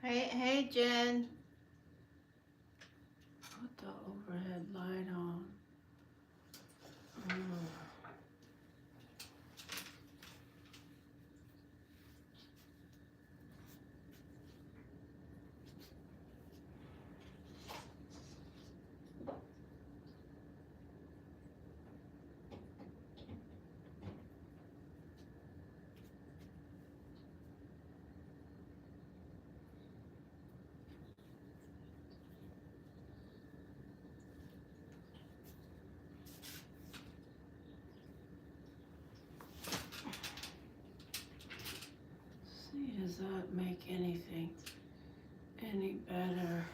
Hey, Jen. Put the overhead light on. See, does that make anything any better?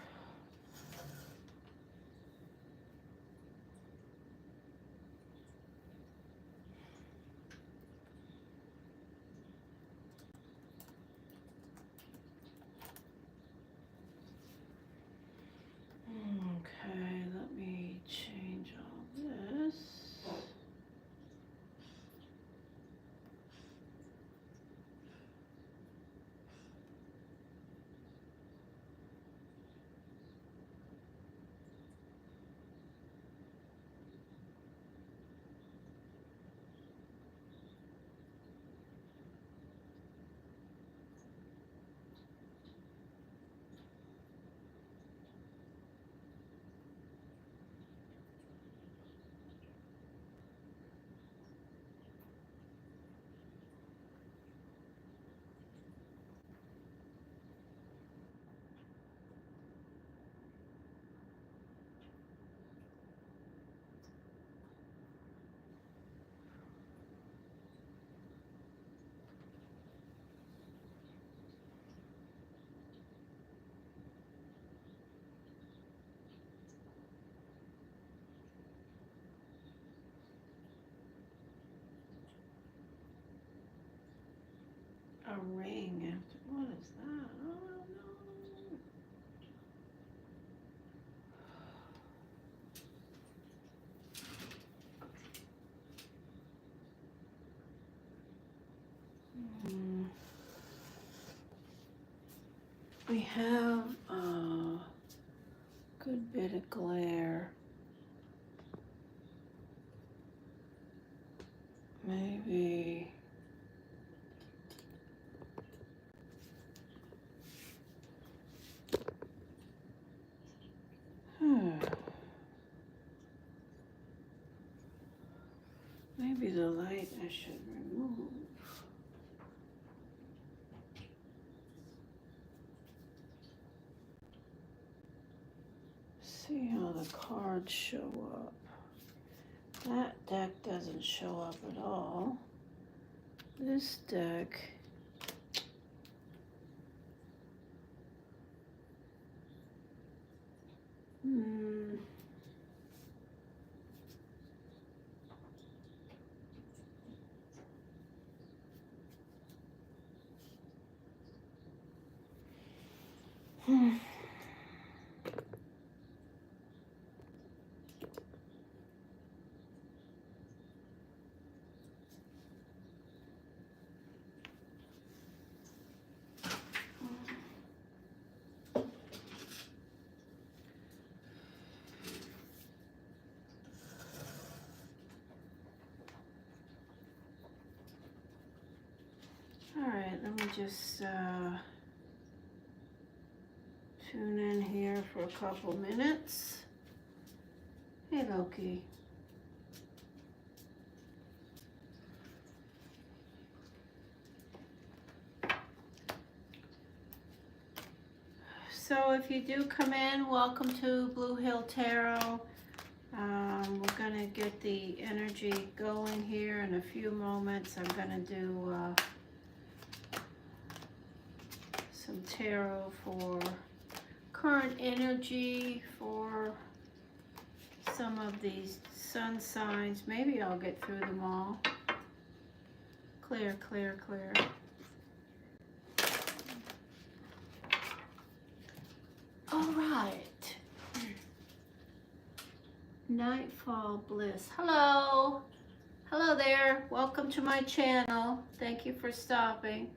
Okay, let me change all this. A ring after, what is that? Oh no. We have a good bit of glare. Maybe maybe the light I should remove. See how the cards show up. That deck doesn't show up at all. This deck, all right, let me just tune in here for a couple minutes. Hey, Loki. So if you do come in, welcome to Blue Hill Tarot. We're gonna get the energy going here in a few moments. I'm gonna do some tarot for current energy for some of these sun signs. Maybe I'll get through them all. Clear, clear, clear. All right. Nightfall Bliss. Hello. Hello there. Welcome to my channel. Thank you for stopping.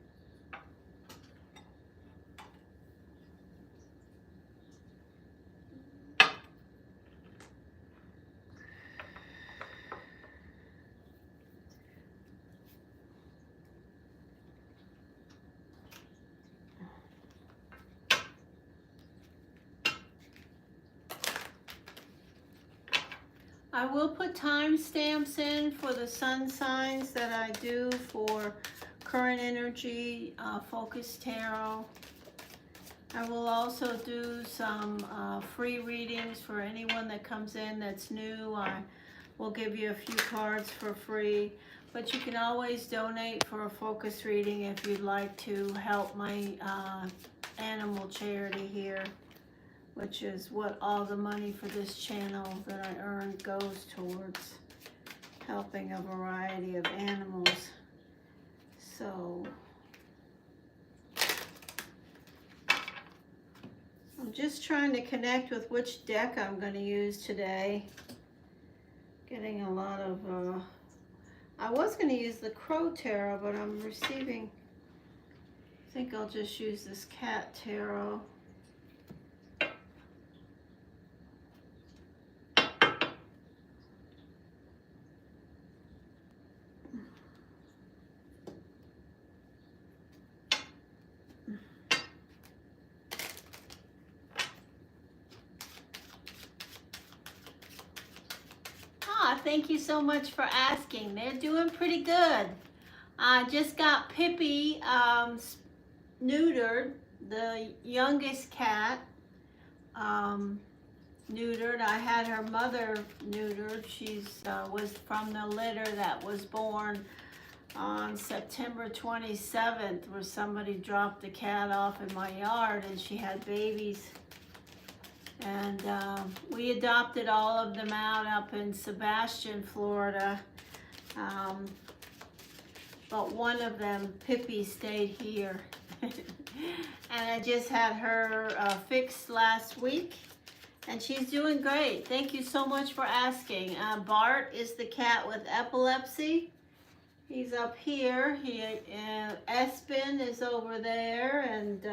I will put timestamps in for the sun signs that I do for current energy focus tarot. I will also do some free readings for anyone that comes in that's new. I will give you a few cards for free, but you can always donate for a focus reading if you'd like to help my animal charity here, which is what all the money for this channel that I earn goes towards, helping a variety of animals. So I'm just trying to connect with which deck I'm going to use today. Getting a lot of, I was going to use the Crow Tarot, but I'm receiving, I think I'll just use this Cat Tarot. Thank you so much for asking. They're doing pretty good. I just got Pippi neutered, the youngest cat neutered. I had her mother neutered. She's was from the litter that was born on September 27th, where somebody dropped the cat off in my yard and she had babies. And we adopted all of them out up in Sebastian, Florida. But one of them, Pippi, stayed here. And I just had her fixed last week. And she's doing great. Thank you so much for asking. Bart is the cat with epilepsy. He's up here. Espen is over there. And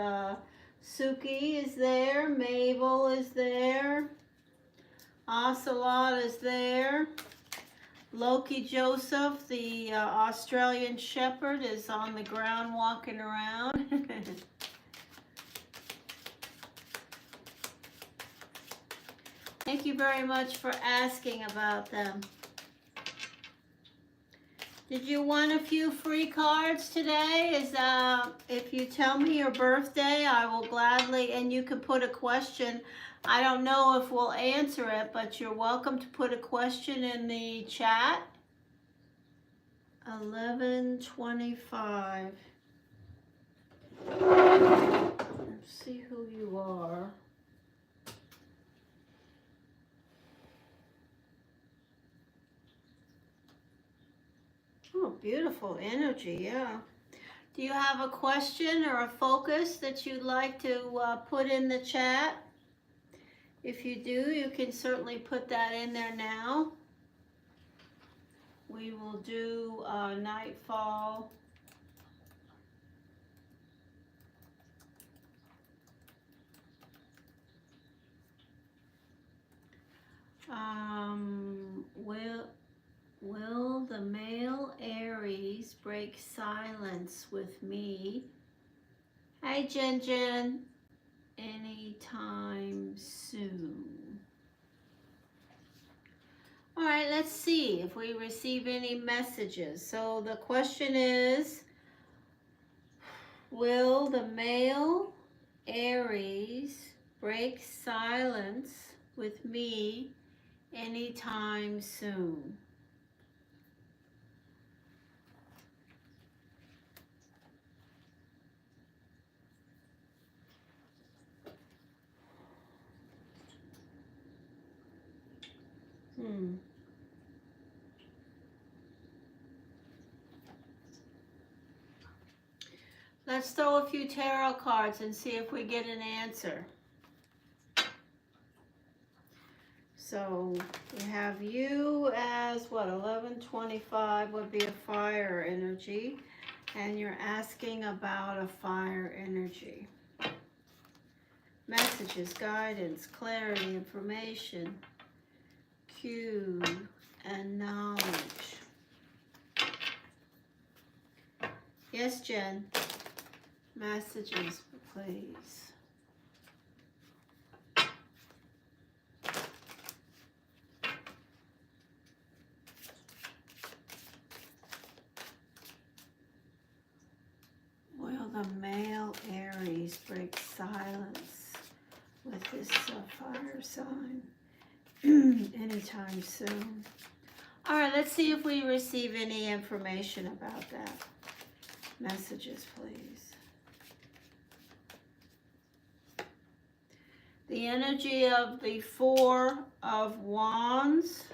Suki is there, Mabel is there, Ocelot is there, Loki Joseph, the Australian Shepherd, is on the ground walking around. Thank you very much for asking about them. Did you want a few free cards today? If you tell me your birthday, I will gladly, and you can put a question. I don't know if we'll answer it, but you're welcome to put a question in the chat. 1125. Let's see who you are. Oh, beautiful energy, yeah. Do you have a question or a focus that you'd like to put in the chat? If you do, you can certainly put that in there now. We will do Nightfall. Will the male Aries break silence with me? Hi, Jen. Anytime soon. All right, let's see if we receive any messages. So the question is, will the male Aries break silence with me anytime soon? Let's throw a few tarot cards and see if we get an answer. So we have you as what, 1125 would be a fire energy, and you're asking about a fire energy. Messages, guidance, clarity, information, cue, and knowledge. Yes, Jen. Messages, please. the male Aries breaks silence with this fire sign anytime soon? All right, let's see if we receive any information about that. Messages, please. The energy of the Four of Wands.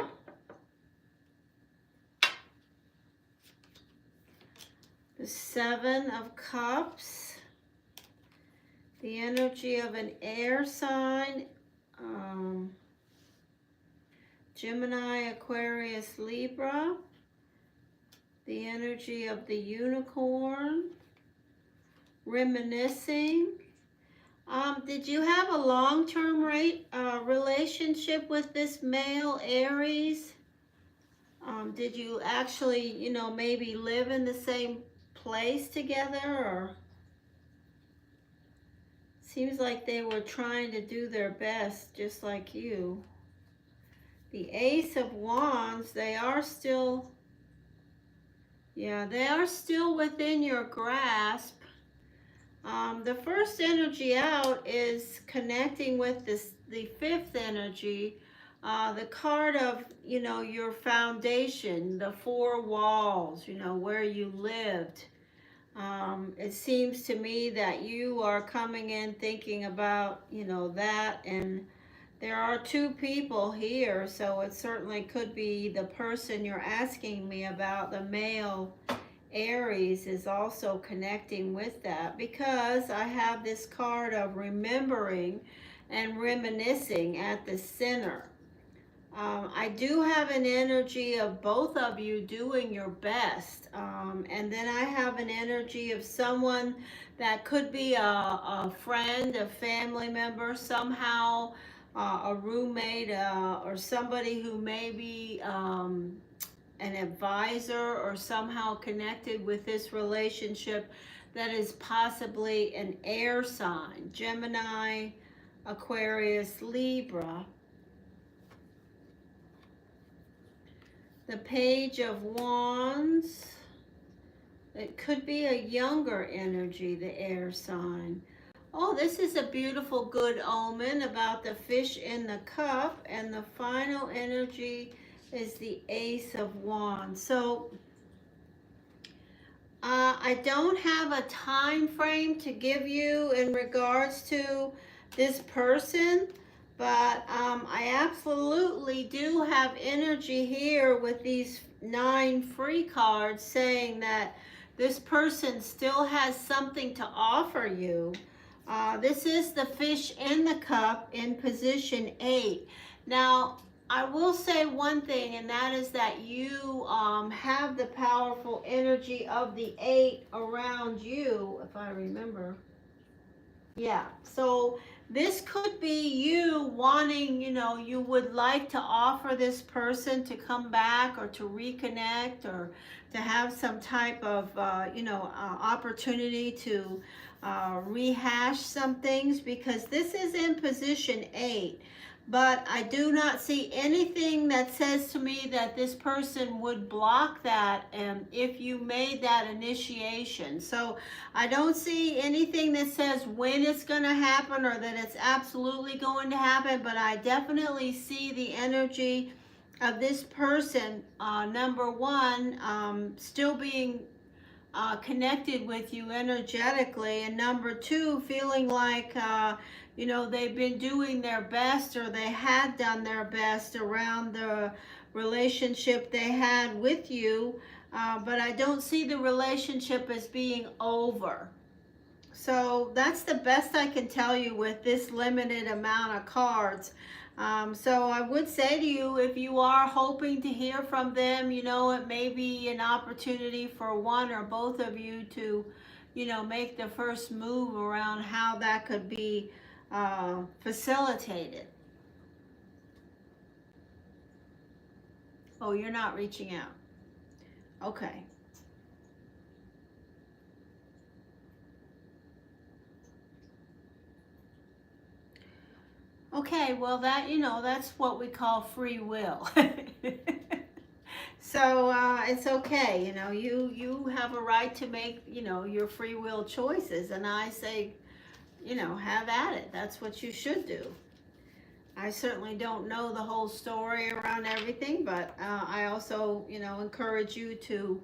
The Seven of Cups. The energy of an air sign. Gemini, Aquarius, Libra. The energy of the unicorn. Reminiscing. Did you have a long-term relationship with this male Aries? Did you actually, maybe live in the same place together? Or seems like they were trying to do their best, just like you. The Ace of Wands, they are still within your grasp. The first energy out is connecting with the fifth energy, the card of, your foundation, the four walls, where you lived. It seems to me that you are coming in thinking about, that, and there are two people here, so it certainly could be the person you're asking me about, the male Aries, is also connecting with that, because I have this card of remembering and reminiscing at the center. I do have an energy of both of you doing your best, and then I have an energy of someone that could be a friend, a family member, somehow a roommate, or somebody who may be an advisor or somehow connected with this relationship, that is possibly an air sign, Gemini, Aquarius, Libra. The Page of Wands, it could be a younger energy, the air sign. Oh, this is a beautiful, good omen about the fish in the cup, and the final energy is the Ace of Wands. So I don't have a time frame to give you in regards to this person, but I absolutely do have energy here with these 9 free cards saying that this person still has something to offer you. This is the fish in the cup in position 8. Now, I will say one thing, and that is that you have the powerful energy of the 8 around you, if I remember. Yeah, so this could be you wanting, you would like to offer this person to come back or to reconnect or to have some type of, opportunity to rehash some things, because this is in position 8. But I do not see anything that says to me that this person would block that if you made that initiation. So I don't see anything that says when it's going to happen or that it's absolutely going to happen, but I definitely see the energy of this person, number one, still being connected with you energetically, and number two, feeling like they've been doing their best, or they had done their best around the relationship they had with you, but I don't see the relationship as being over. So that's the best I can tell you with this limited amount of cards. So I would say to you, if you are hoping to hear from them, it may be an opportunity for one or both of you to, make the first move around how that could be facilitated. Oh, you're not reaching out. Okay. Okay, well, that's what we call free will. So it's okay, you know, you have a right to make, you know, your free will choices, and I say, you know, have at it. That's what you should do. I certainly don't know the whole story around everything, but I also, you know, encourage you to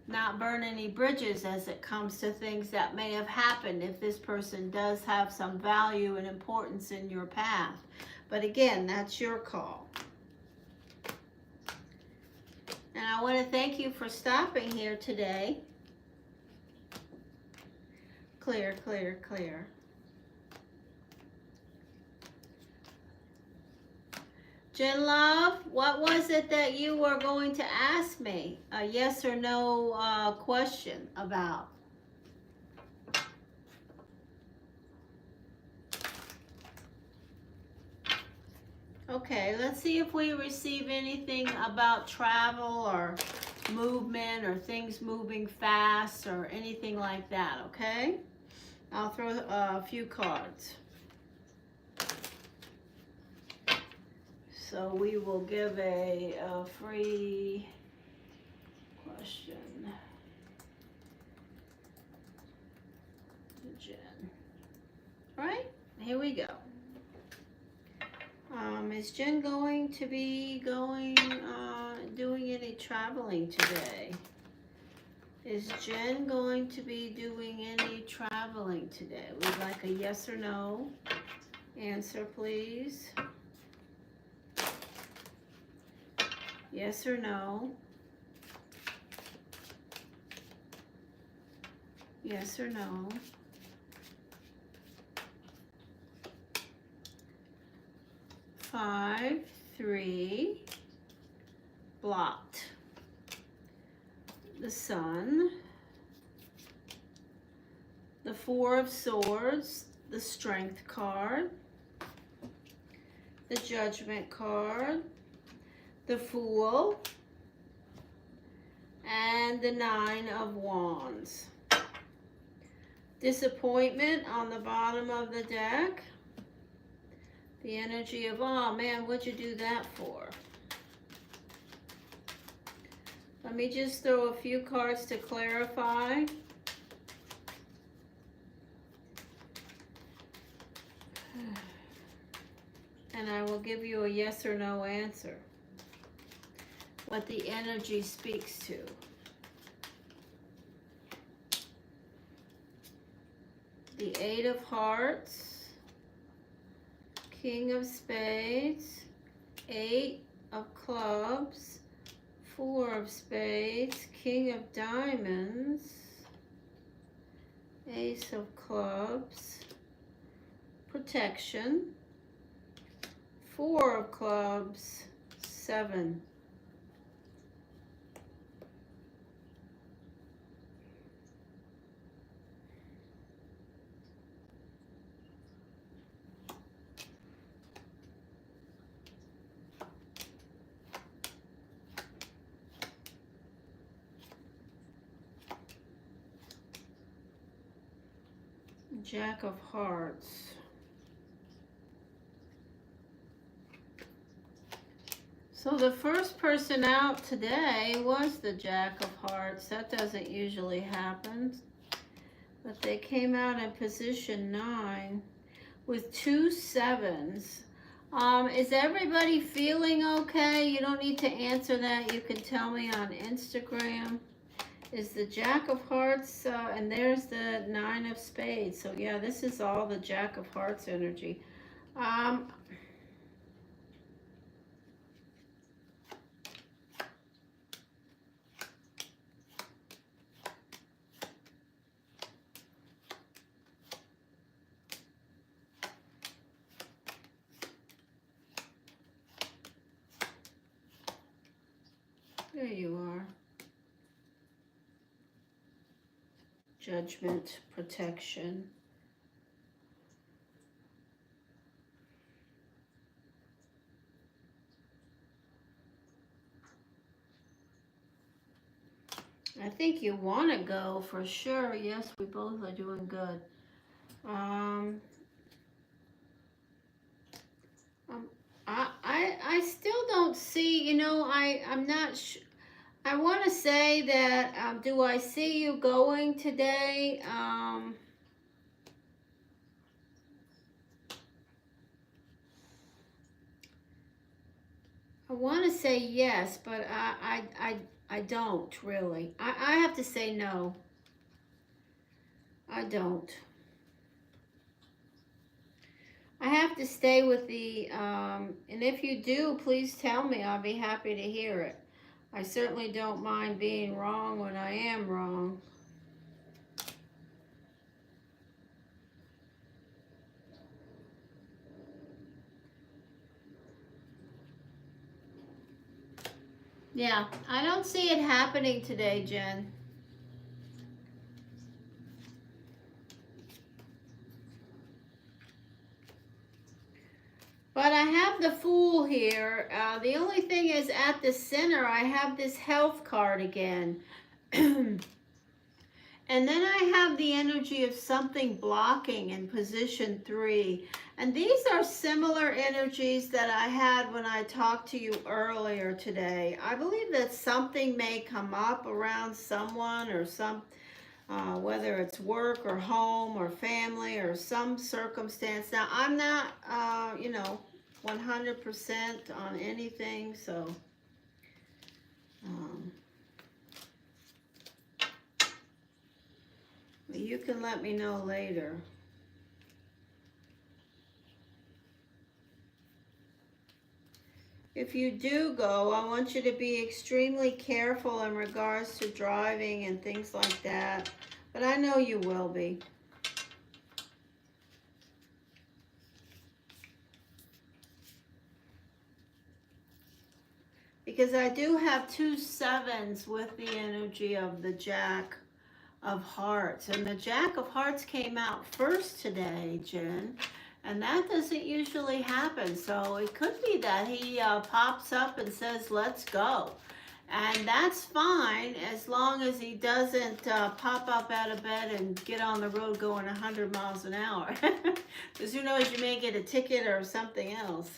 not burn any bridges as it comes to things that may have happened if this person does have some value and importance in your path. But again, that's your call. And I want to thank you for stopping here today. Clear, clear, clear. Jen Love, what was it that you were going to ask me? A yes or no question about? Okay, let's see if we receive anything about travel or movement or things moving fast or anything like that, okay? I'll throw a few cards. So we will give a free question to Jen. All right, here we go. Is Jen going to be doing any traveling today? Is Jen going to be doing any traveling today? We'd like a yes or no answer, please. Yes or no? Yes or no? Five, three, blocked. The Sun, the Four of Swords, the Strength card, the Judgment card, the Fool, and the Nine of Wands. Disappointment on the bottom of the deck. The energy of, oh man, what'd you do that for? Let me just throw a few cards to clarify. And I will give you a yes or no answer. What the energy speaks to. The Eight of Hearts. King of Spades, Eight of Clubs, Four of Spades, King of Diamonds, Ace of Clubs, Protection, Four of Clubs, Seven. Jack of Hearts. So the first person out today was the Jack of Hearts. That doesn't usually happen. But they came out in position 9 with 2 sevens. Is everybody feeling okay? You don't need to answer that. You can tell me on Instagram. Is the Jack of Hearts, and there's the Nine of Spades. So yeah, this is all the Jack of Hearts energy. There you are. Judgment, protection. I think you want to go for sure. Yes, we both are doing good. I still don't see, you know, I'm not I want to say that, do I see you going today? I want to say yes, but I don't really. I have to say no. I don't. I have to stay with the, and if you do, please tell me. I'll be happy to hear it. I certainly don't mind being wrong when I am wrong. Yeah, I don't see it happening today, Jen. But I have the Fool here. The only thing is at the center, I have this health card again. And then I have the energy of something blocking in position 3. And these are similar energies that I had when I talked to you earlier today. I believe that something may come up around someone or whether it's work or home or family or some circumstance. Now, I'm not, 100% on anything, so... you can let me know later. If you do go, I want you to be extremely careful in regards to driving and things like that. But I know you will be. Because I do have 2 sevens with the energy of the Jack of Hearts. And the Jack of Hearts came out first today, Jen. And that doesn't usually happen. So it could be that he pops up and says, let's go. And that's fine as long as he doesn't pop up out of bed and get on the road going 100 miles an hour. Because who knows, you may get a ticket or something else.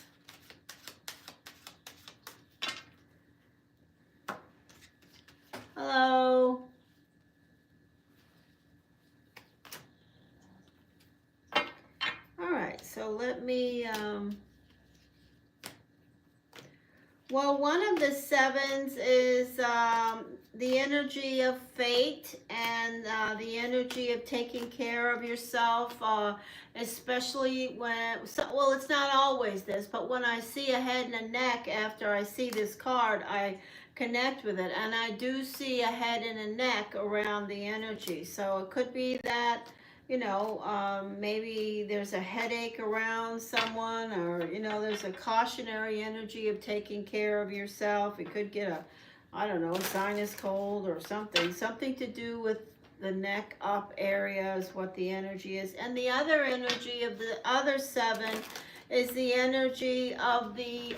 Hello. All right, so let me, well, one of the sevens is the energy of fate and the energy of taking care of yourself, especially when, well, it's not always this, but when I see a head and a neck after I see this card, I connect with it. And I do see a head and a neck around the energy. So it could be that, maybe there's a headache around someone, or, there's a cautionary energy of taking care of yourself. It could get a sinus cold or something to do with the neck up area is what the energy is. And the other energy of the other seven is the energy of the,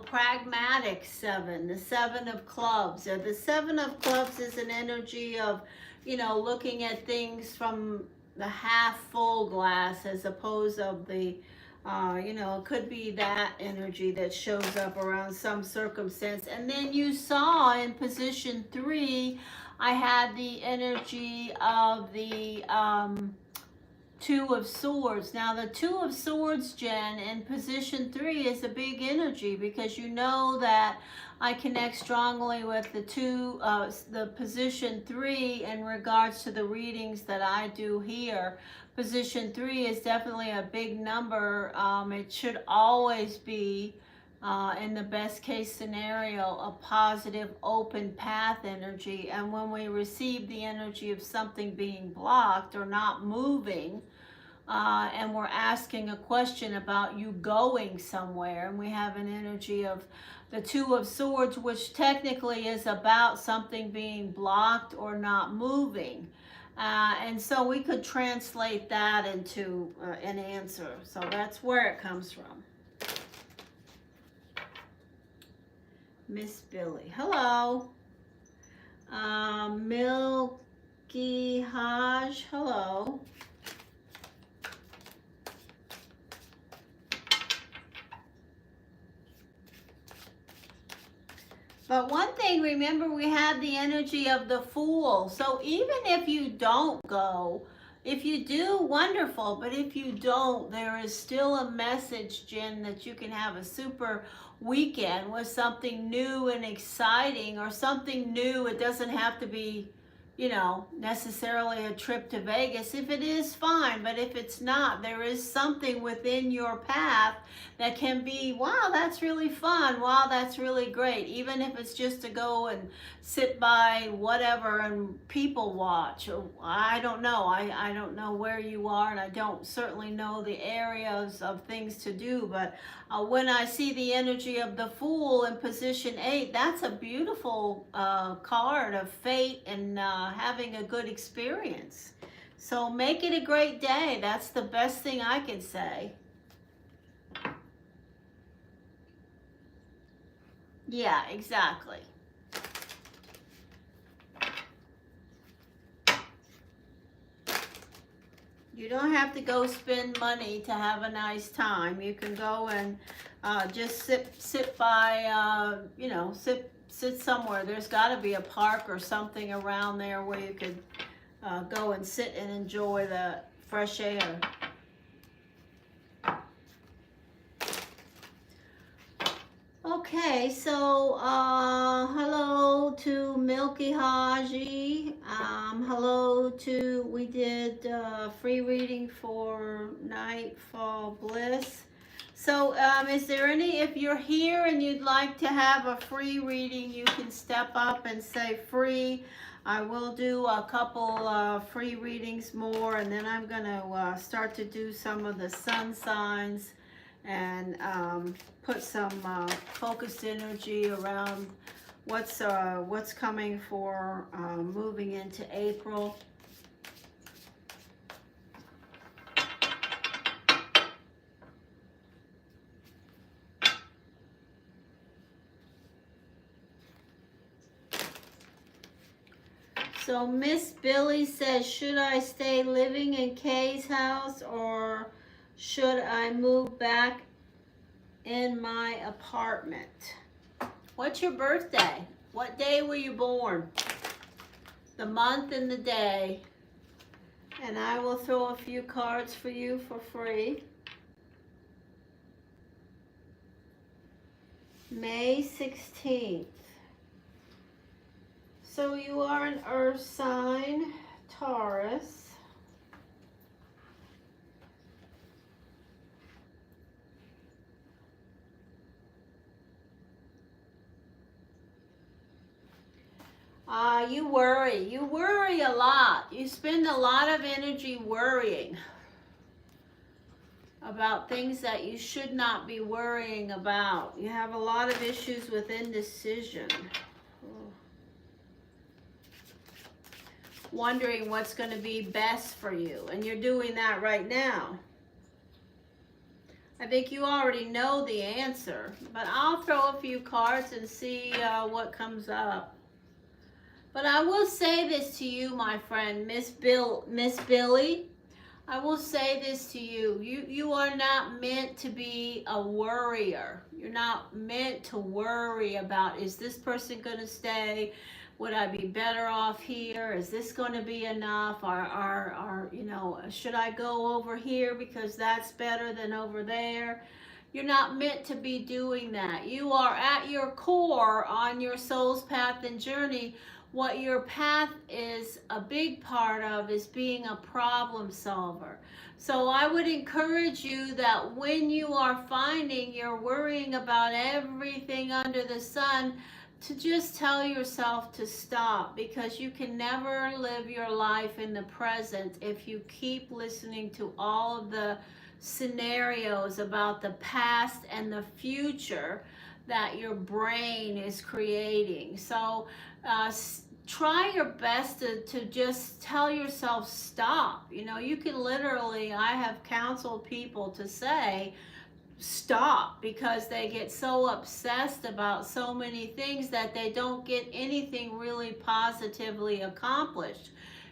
pragmatic seven, the 7 of clubs. The 7 of clubs is an energy of, looking at things from the half full glass as opposed of the, it could be that energy that shows up around some circumstance. And then you saw in position 3, I had the energy of the 2 of Swords. Now the 2 of Swords, Jen, in position 3 is a big energy because you know that I connect strongly with the position 3 in regards to the readings that I do here. Position 3 is definitely a big number. It should always be, in the best case scenario, a positive open path energy. And when we receive the energy of something being blocked or not moving, and we're asking a question about you going somewhere, and we have an energy of the 2 of Swords, which technically is about something being blocked or not moving. And so we could translate that into an answer. So that's where it comes from. Miss Billy. Hello. Milky Haj. Hello. But one thing, remember, we had the energy of the Fool. So even if you don't go, if you do, wonderful. But if you don't, there is still a message, Jen, that you can have a super weekend with something new and exciting, or something new. It doesn't have to be, necessarily a trip to Vegas. If it is, fine. But if it's not, there is something within your path that can be, wow, that's really fun. Wow, that's really great. Even if it's just to go and sit by whatever and people watch. I don't know. I don't know where you are, and I don't certainly know the areas of things to do. But when I see the energy of the Fool in position 8, that's a beautiful card of fate and having a good experience. So make it a great day. That's the best thing I can say. Yeah, exactly. You don't have to go spend money to have a nice time. You can go and just sit by, sit somewhere. There's got to be a park or something around there where you could go and sit and enjoy the fresh air. Okay, so hello to Milky Haji. Hello to, we did free reading for Nightfall Bliss. So is there any, if you're here and you'd like to have a free reading, you can step up and say free. I will do a couple free readings more, and then I'm going to start to do some of the sun signs and put some focused energy around what's coming for moving into April. So Miss Billy says, should I stay living in Kay's house, or should I move back in my apartment? What's your birthday? What day were you born? The month and the day. And I will throw a few cards for you for free. May 16th. So you are an earth sign, Taurus. You worry. You worry a lot. You spend a lot of energy worrying about things that you should not be worrying about. You have a lot of issues with indecision. Wondering what's going to be best for you. And you're doing that right now. I think you already know the answer. But I'll throw a few cards and see what comes up. But I will say this to you, my friend, Miss Billy. I will say this to you. You are not meant to be a worrier. You're not meant to worry about, is this person going to stay? Would I be better off here? Is this going to be enough? Or should I go over here because that's better than over there? You're not meant to be doing that. You are at your core on your soul's path and journey. What your path is a big part of is being a problem solver. So I would encourage you that when you are finding you're worrying about everything under the sun, to just tell yourself to stop, because you can never live your life in the present if you keep listening to all of the scenarios about the past and the future that your brain is creating. So try your best to just tell yourself stop. You can literally, I have counseled people to say stop, because they get so obsessed about so many things that they don't get anything really positively accomplished.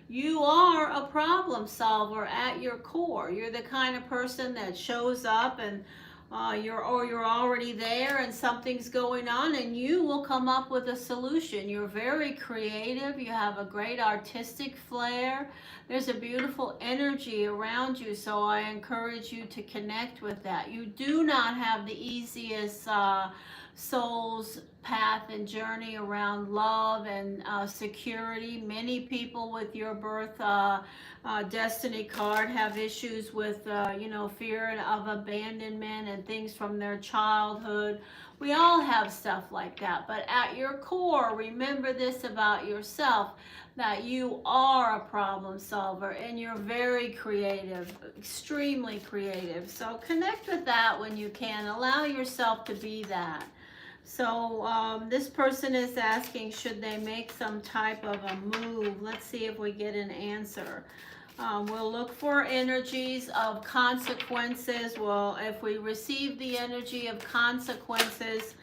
You are a problem solver at your core. You're the kind of person that shows up and you're already there and something's going on, and you will come up with a solution. You're very creative. You have a great artistic flair. There's a beautiful energy around you, so I encourage you to connect with that. You do not have the easiest soul's path and journey around love and security. Many people with your birth destiny card have issues with fear of abandonment and things from their childhood. We all have stuff like that, but at your core, remember this about yourself, that you are a problem solver and you're very creative, extremely creative. So connect with that when you can. Allow yourself to be that. So this person is asking, should they make some type of a move? Let's see if we get an answer. We'll look for energies of consequences. Well, if we receive the energy of consequences,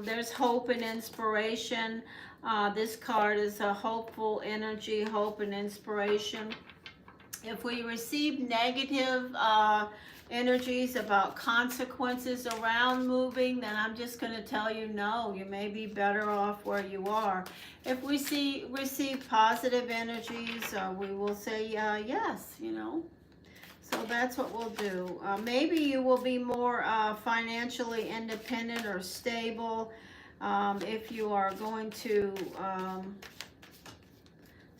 there's hope and inspiration. This card is a hopeful energy, hope and inspiration. If we receive negative energies about consequences around moving, then I'm just going to tell you no, you may be better off where you are. If we receive positive energies, we will say yes, So that's what we'll do. Maybe you will be more financially independent or stable if you are going to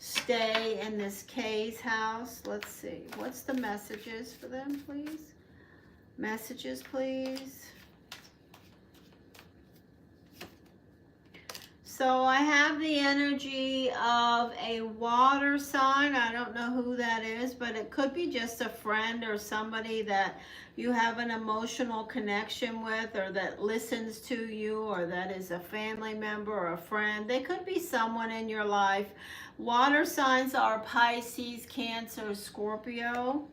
stay in this K's house. Let's see. What's the messages for them, please? Messages, please. So I have the energy of a water sign. I don't know who that is, but it could be just a friend or somebody that you have an emotional connection with, or that listens to you, or that is a family member or a friend. They could be someone in your life. Water signs are Pisces, Cancer, Scorpio.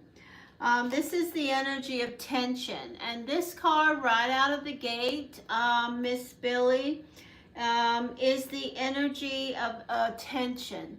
This is the energy of tension. And this card right out of the gate, Miss Billy, is the energy of tension.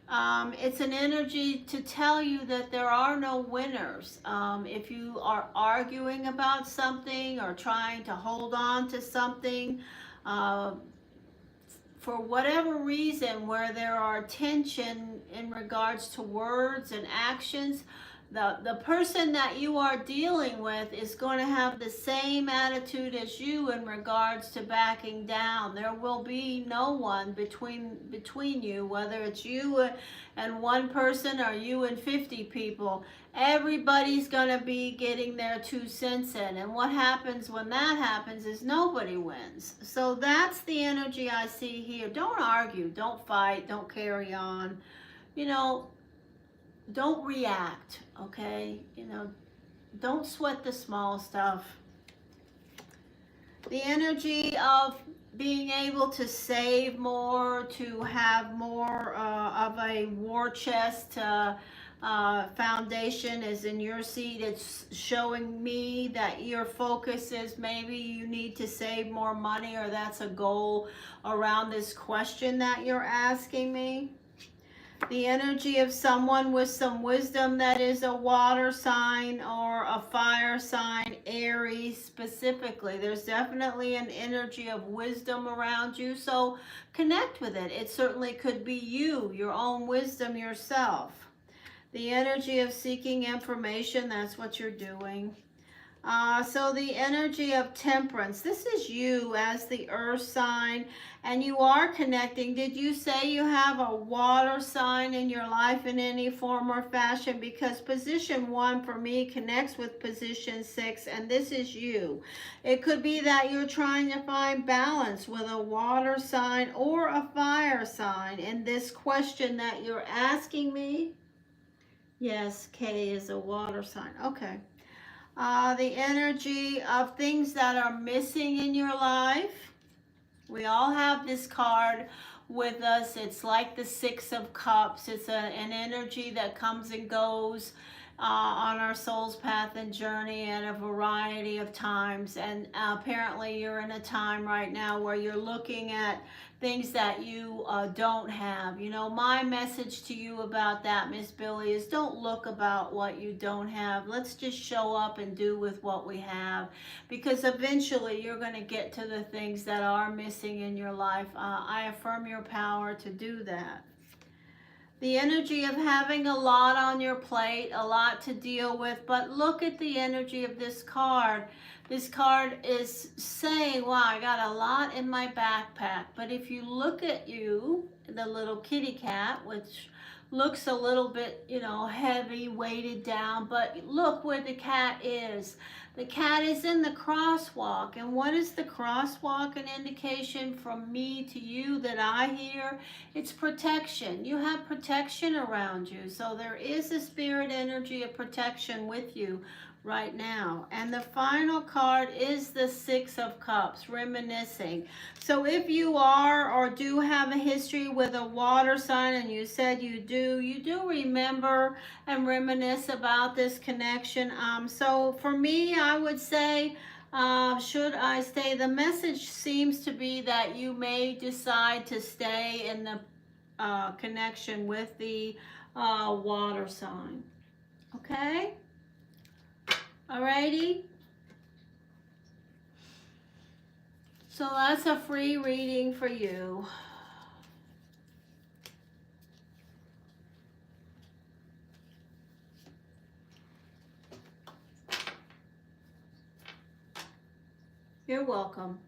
It's an energy to tell you that there are no winners. If you are arguing about something or trying to hold on to something, for whatever reason, where there are tension in regards to words and actions, the person that you are dealing with is going to have the same attitude as you in regards to backing down. There will be no one between you, whether it's you and one person or you and 50 people. Everybody's going to be getting their 2 cents in. And what happens when that happens is nobody wins. So that's the energy I see here. Don't argue. Don't fight. Don't carry on. Don't react, okay? Don't sweat the small stuff. The energy of being able to save more, to have more of a war chest foundation is in your seat. It's showing me that your focus is maybe you need to save more money, or that's a goal around this question that you're asking me. The energy of someone with some wisdom that is a water sign or a fire sign, Aries specifically. There's definitely an energy of wisdom around you, so connect with it. It certainly could be you, your own wisdom yourself. The energy of seeking information, that's what you're doing. So the energy of temperance, this is you as the earth sign, and you are connecting. Did you say you have a water sign in your life in any form or fashion? Because position 1 for me connects with position 6, and this is you. It could be that you're trying to find balance with a water sign or a fire sign in this question that you're asking me. Yes, K is a water sign. Okay. The energy of things that are missing in your life. We all have this card with us. It's like the 6 of Cups. It's an energy that comes and goes. on our soul's path and journey at a variety of times. And apparently you're in a time right now where you're looking at things that you don't have. You know, my message to you about that, Miss Billy, is don't look about what you don't have. Let's just show up and do with what we have, because eventually you're going to get to the things that are missing in your life. I affirm your power to do that. The energy of having a lot on your plate, a lot to deal with, but look at the energy of this card. This card is saying, wow, I got a lot in my backpack. But if you look at you, the little kitty cat, which looks a little bit, you know, heavy, weighted down, but look where the cat is. The cat is in the crosswalk. And what is the crosswalk an indication from me to you that I hear? It's protection. You have protection around you. So there is a spirit energy of protection with you right now. And the final card is the Six of Cups, reminiscing. So if you are or do have a history with a water sign, and you said you do remember and reminisce about this connection. So for me, I would say, should I stay? The message seems to be that you may decide to stay in the connection with the water sign. Okay? Alrighty. So that's a free reading for you. You're welcome.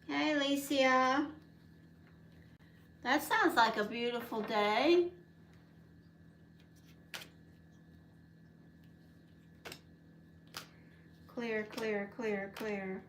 Hey, Alicia. That sounds like a beautiful day. Clear, clear, clear, clear.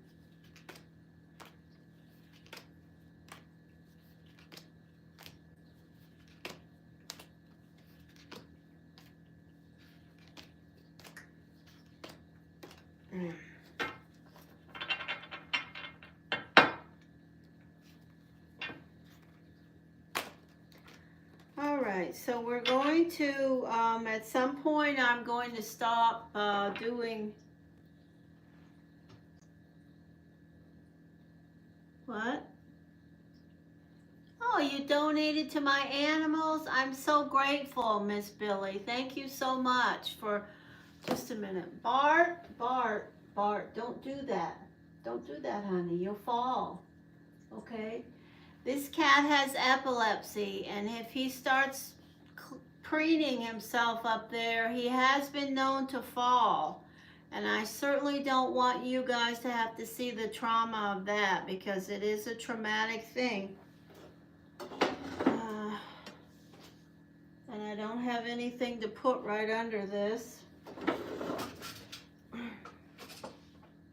All right, so we're going to, at some point, I'm going to stop doing, what? Oh, you donated to my animals? I'm so grateful, Miss Billy. Thank you so much for, just a minute. Bart, don't do that. Don't do that, honey. You'll fall, okay? This cat has epilepsy, and if he starts preening himself up there, he has been known to fall. And I certainly don't want you guys to have to see the trauma of that, because it is a traumatic thing. And I don't have anything to put right under this.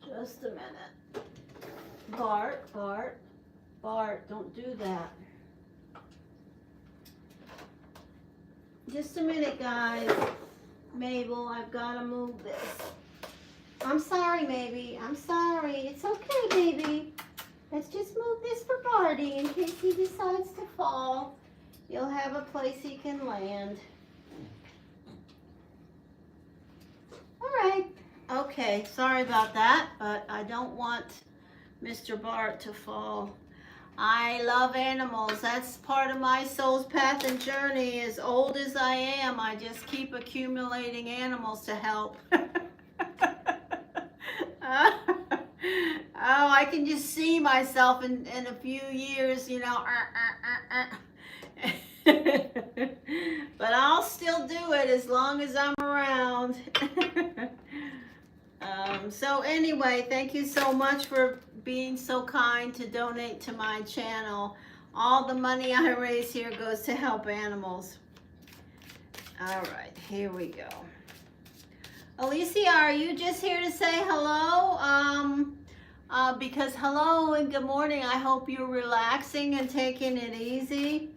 Just a minute. Bart, don't do that. Just a minute, guys. Mabel, I've got to move this. I'm sorry, Maybe. I'm sorry. It's okay, baby. Let's just move this for Barty in case he decides to fall. You'll have a place he can land. All right. Okay, sorry about that, but I don't want Mr. Bart to fall. I love animals. That's part of my soul's path and journey. As old as I am, I just keep accumulating animals to help. Oh, I can just see myself in a few years, you know. But I'll still do it as long as I'm around. So anyway, thank you so much for being so kind to donate to my channel. All the money I raise here goes to help animals. All right, here we go. Alicia, are you just here to say hello? Because hello and good morning. I hope you're relaxing and taking it easy.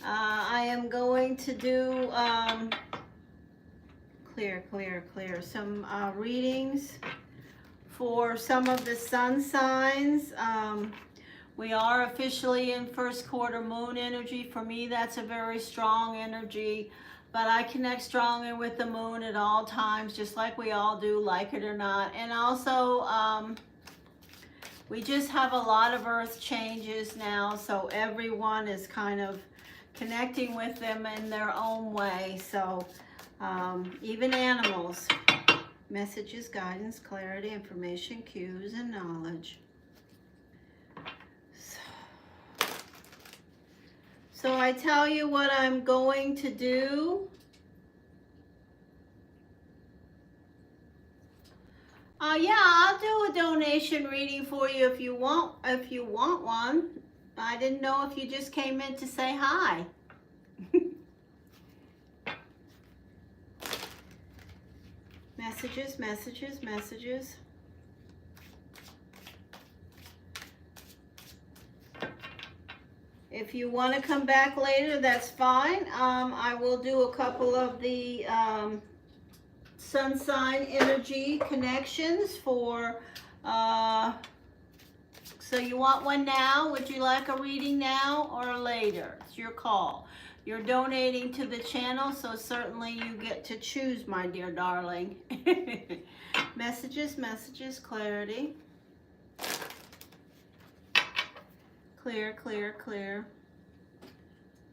I am going to do clear some readings for some of the sun signs. We are officially in first quarter moon energy. For me, that's a very strong energy, but I connect strongly with the moon at all times, just like we all do, like it or not. And also, we just have a lot of earth changes now, so everyone is kind of connecting with them in their own way. So even animals. Messages, guidance, clarity, information, cues, and knowledge. So I tell you what I'm going to do. Yeah, I'll do a donation reading for you if you want one. I didn't know if you just came in to say hi. Messages, messages, messages. If you want to come back later, that's fine. I will do a couple of the sun sign energy connections for, so you want one now? Would you like a reading now or later? It's your call. You're donating to the channel, so certainly you get to choose, my dear darling. Messages, messages, clarity. Clear, clear, clear.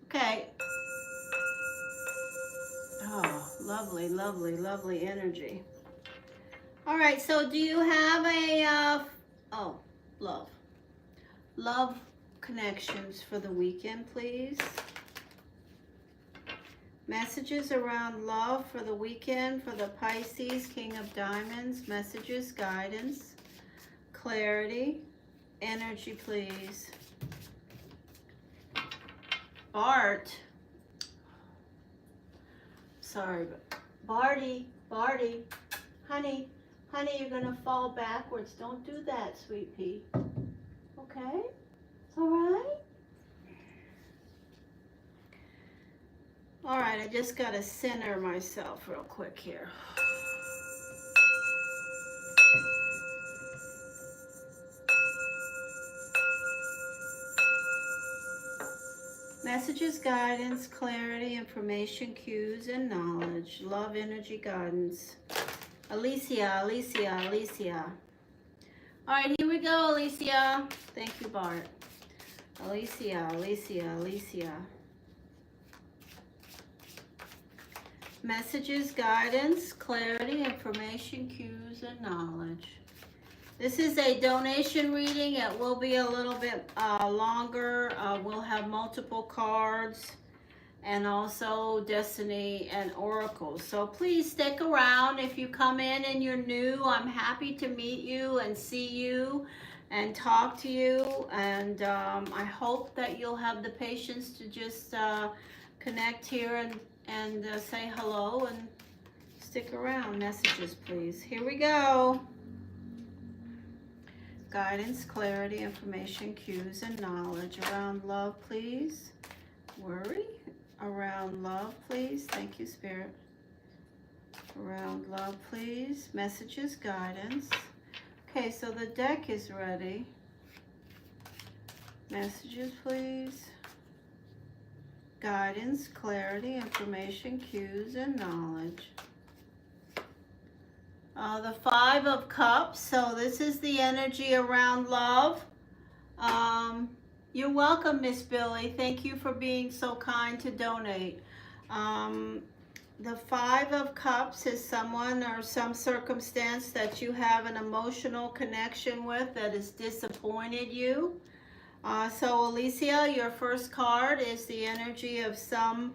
Okay. Oh, lovely, lovely, lovely energy. All right, so do you have a, oh, love. Love connections for the weekend, please. Messages around love for the weekend for the Pisces, King of Diamonds. Messages, guidance, clarity, energy, please. Bart. Sorry, but Barty, honey, you're gonna fall backwards. Don't do that, sweet pea. Okay? It's all right? All right, I just gotta center myself real quick here. Messages, guidance, clarity, information, cues, and knowledge. Love, energy, guidance. Alicia. All right, here we go, Alicia. Thank you, Bart. Alicia. Messages, guidance, clarity, information, cues, and knowledge. This is a donation reading. It will be a little bit longer. We'll have multiple cards and also destiny and oracles. So please stick around. If you come in and you're new, I'm happy to meet you and see you and talk to you. And I hope that you'll have the patience to just connect here and say hello and stick around. Messages, please. Here we go. Guidance, clarity, information, cues, and knowledge. Around love, please. Worry. Around love, please. Thank you, Spirit. Around love, please. Messages, guidance. Okay, so the deck is ready. Messages, please. Guidance, clarity, information, cues, and knowledge. The Five of Cups. So this is the energy around love. You're welcome, Miss Billy. Thank you for being so kind to donate. The Five of Cups is someone or some circumstance that you have an emotional connection with that has disappointed you. So Alicia, your first card is the energy of someone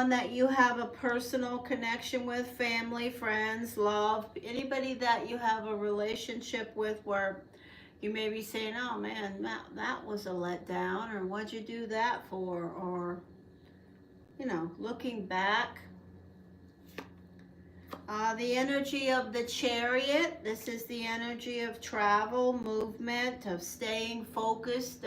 that you have a personal connection with, family, friends, love, anybody that you have a relationship with where you may be saying, oh man, that was a letdown, or what'd you do that for? Or, you know, looking back. The energy of the Chariot. This is the energy of travel, movement, of staying focused,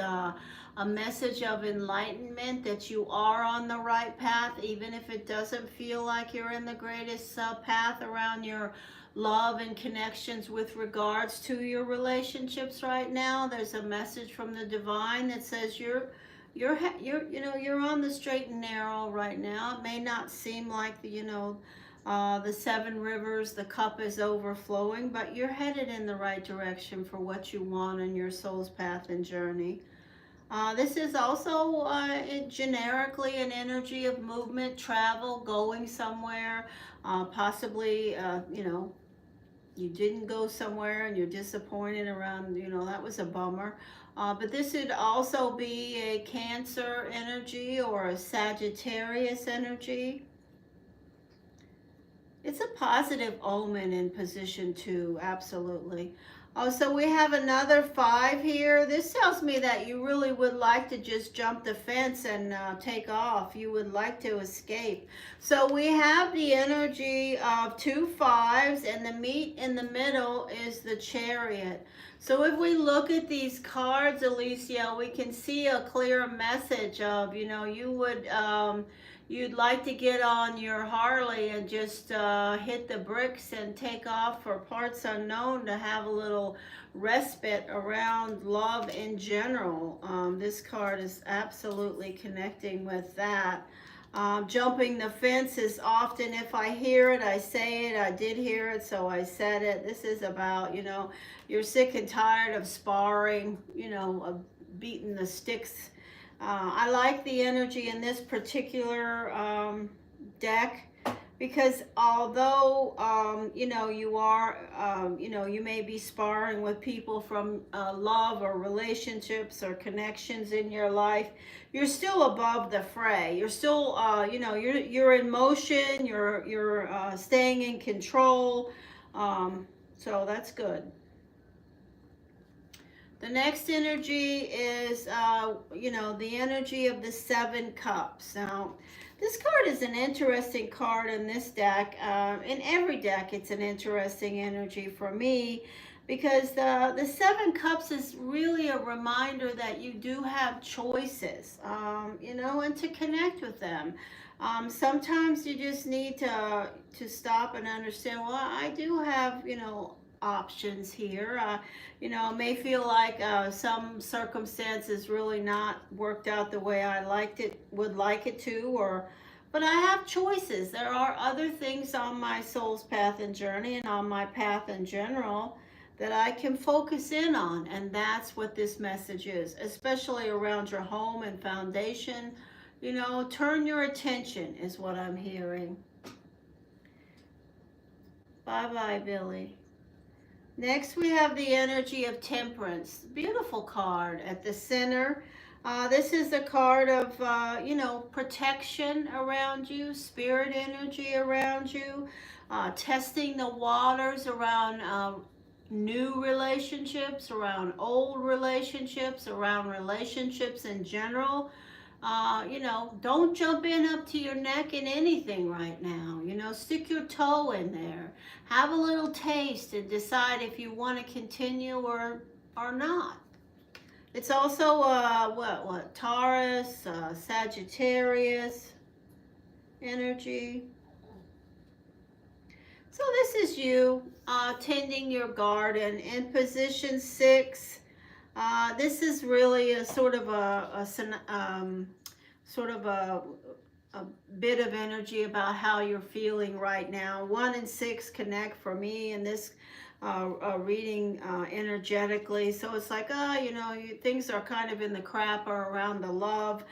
a message of enlightenment that you are on the right path, even if it doesn't feel like you're in the greatest path around your love and connections with regards to your relationships right now. There's a message from the divine that says you're on the straight and narrow right now. It may not seem like the seven rivers, the cup is overflowing, but you're headed in the right direction for what you want in your soul's path and journey. This is also generically an energy of movement, travel, going somewhere, possibly, you didn't go somewhere and you're disappointed around, that was a bummer. But this would also be a Cancer energy or a Sagittarius energy. It's a positive omen in position 2, absolutely. Oh, so we have another 5 here. This tells me that you really would like to just jump the fence and take off. You would like to escape. So we have the energy of 2 5s, and the meet in the middle is the Chariot. So if we look at these cards, Alicia, we can see a clear message of, you'd like to get on your Harley and just hit the bricks and take off for parts unknown to have a little respite around love in general. This card is absolutely connecting with that. Jumping the fence is often, if I hear it, I say it. I did hear it, so I said it. This is about, you're sick and tired of sparring, of beating the sticks. I like the energy in this particular deck because although, you are, you may be sparring with people from love or relationships or connections in your life, you're still above the fray. You're still, you're in motion, you're staying in control. So that's good. The next energy is, the energy of the 7 cups. Now, this card is an interesting card in this deck. In every deck, it's an interesting energy for me because the 7 cups is really a reminder that you do have choices, and to connect with them. Sometimes you just need to stop and understand, well, I do have, options here. It may feel like some circumstances really not worked out the way I would like it to, but I have choices. There are other things on my soul's path and journey and on my path in general that I can focus in on, and that's what this message is, especially around your home and foundation. Turn your attention is what I'm hearing. Bye-bye, Billy. Next, we have the energy of Temperance. Beautiful card at the center. This is the card of, protection around you, spirit energy around you, testing the waters around new relationships, around old relationships, around relationships in general. Don't jump in up to your neck in anything right now. Stick your toe in there. Have a little taste and decide if you want to continue or not. It's also, Taurus, Sagittarius energy. So this is you tending your garden in position 6. This is really a sort of a bit of energy about how you're feeling right now. 1 and 6 connect for me in this reading energetically. So it's like, things are kind of in the crap or around the love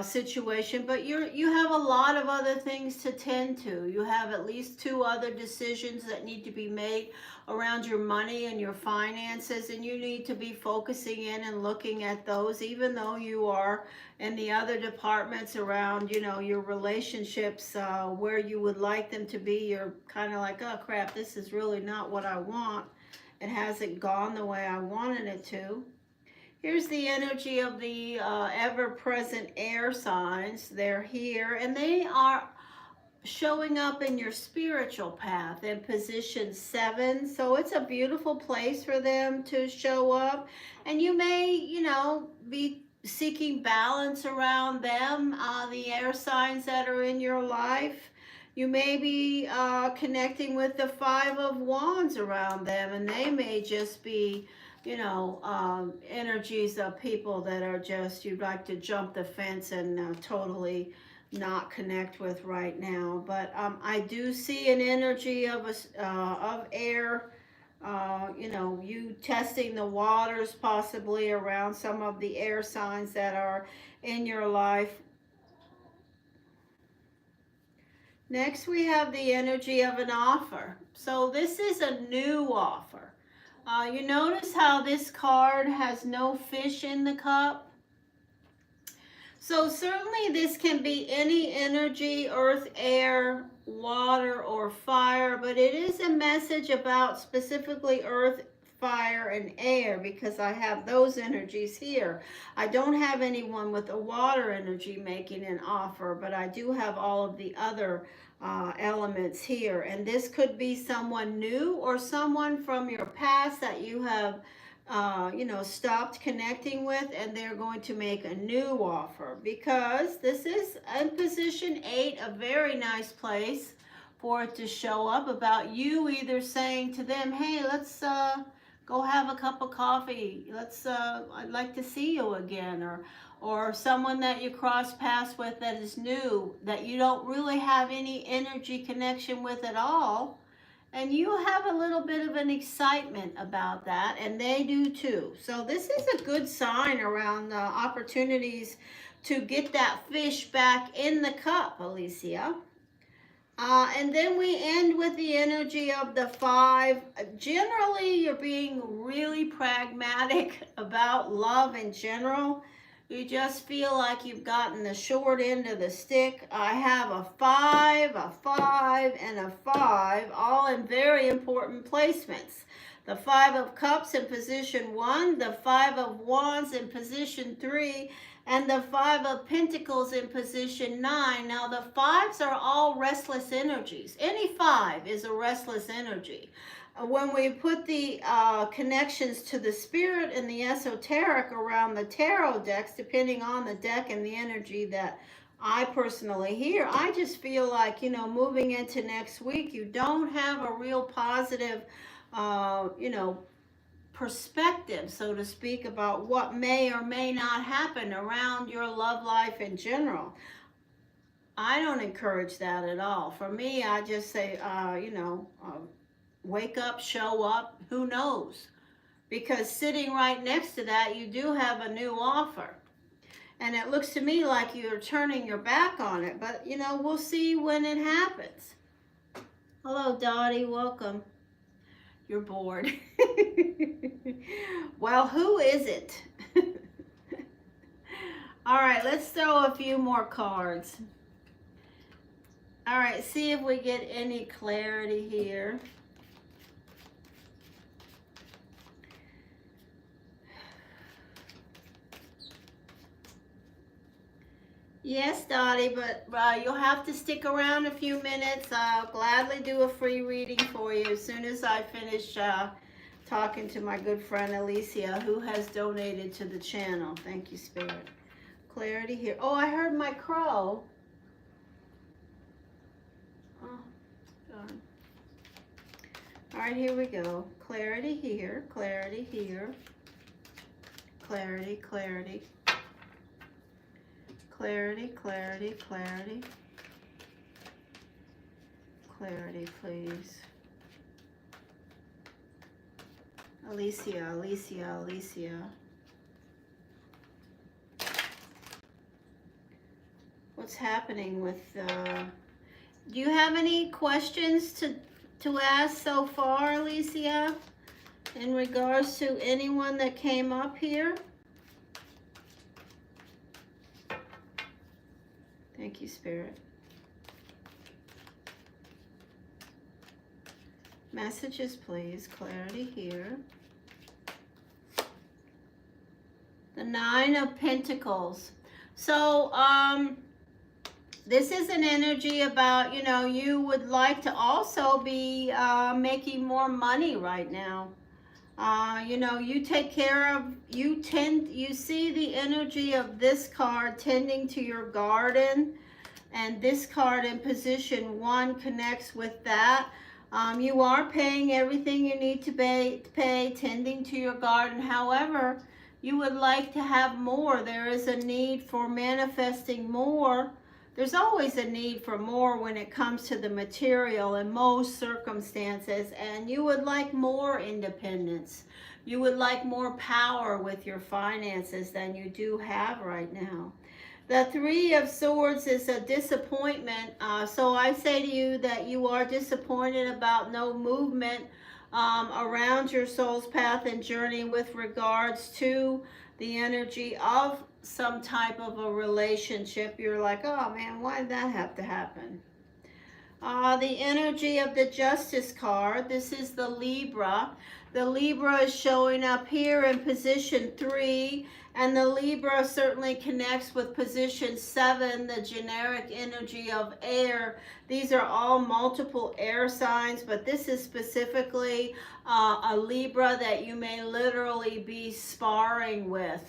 situation, but you have a lot of other things to tend to. You have at least 2 other decisions that need to be made around your money and your finances, and you need to be focusing in and looking at those, even though you are in the other departments around, your relationships, where you would like them to be. You're kind of like, oh crap, this is really not what I want. It hasn't gone the way I wanted it to. Here's the energy of the ever-present air signs. They're here, and they are showing up in your spiritual path in position 7. So it's a beautiful place for them to show up. And you may, be seeking balance around them, the air signs that are in your life. You may be connecting with the Five of Wands around them, and they may just be, energies of people that are just, you'd like to jump the fence and totally not connect with right now. But I do see an energy of air, you testing the waters possibly around some of the air signs that are in your life. Next, we have the energy of an offer. So this is a new offer. You notice how this card has no fish in the cup? So certainly this can be any energy, earth, air, water, or fire, but it is a message about specifically earth, fire, and air, because I have those energies here. I don't have anyone with a water energy making an offer, but I do have all of the other elements here. And this could be someone new or someone from your past that you have stopped connecting with, and they're going to make a new offer, because this is in position 8, a very nice place for it to show up about you either saying to them, hey, let's go have a cup of coffee. I'd like to see you again. Or someone that you cross paths with that is new, that you don't really have any energy connection with at all. And you have a little bit of an excitement about that, and they do too. So this is a good sign around opportunities to get that fish back in the cup, Alicia. And then we end with the energy of the 5. Generally, you're being really pragmatic about love in general. You just feel like you've gotten the short end of the stick. I have a 5, and a 5, all in very important placements. The 5 of Cups in position 1, the 5 of Wands in position 3, and the 5 of Pentacles in position 9. Now the 5s are all restless energies. Any 5 is a restless energy. When we put the connections to the spirit and the esoteric around the tarot decks, depending on the deck and the energy that I personally hear, I just feel like, moving into next week, you don't have a real positive, perspective, so to speak, about what may or may not happen around your love life in general. I don't encourage that at all. For me, I just say, wake up, show up, who knows? Because sitting right next to that, you do have a new offer. And it looks to me like you're turning your back on it, but we'll see when it happens. Hello, Dottie, welcome. You're bored. Well, who is it? All right, let's throw a few more cards. All right, see if we get any clarity here. Yes, Dottie, but you'll have to stick around a few minutes. I'll gladly do a free reading for you as soon as I finish talking to my good friend Alicia, who has donated to the channel. Thank you, Spirit. Clarity here. Oh, I heard my crow. Oh, darn. All right, here we go. Clarity here, clarity here. Clarity, clarity. Clarity, clarity, clarity. Clarity, please. Alicia, Alicia, Alicia. What's happening with, do you have any questions to ask so far, Alicia, in regards to anyone that came up here? Thank you, Spirit. Messages, please. Clarity here. The 9 of Pentacles. So, this is an energy about, you would like to also be making more money right now. You know, you take care of, you see the energy of this card tending to your garden, and this card in position 1 connects with that. You are paying everything you need to pay, tending to your garden. However, you would like to have more. There is a need for manifesting more. There's always a need for more when it comes to the material in most circumstances, and you would like more independence. You would like more power with your finances than you do have right now. The 3 of Swords is a disappointment. So I say to you that you are disappointed about no movement around your soul's path and journey with regards to the energy of some type of a relationship. You're like, oh man, why did that have to happen? The energy of the Justice card, this is the Libra. The Libra is showing up here in position 3, and the Libra certainly connects with position 7, the generic energy of air. These are all multiple air signs, but this is specifically a Libra that you may literally be sparring with.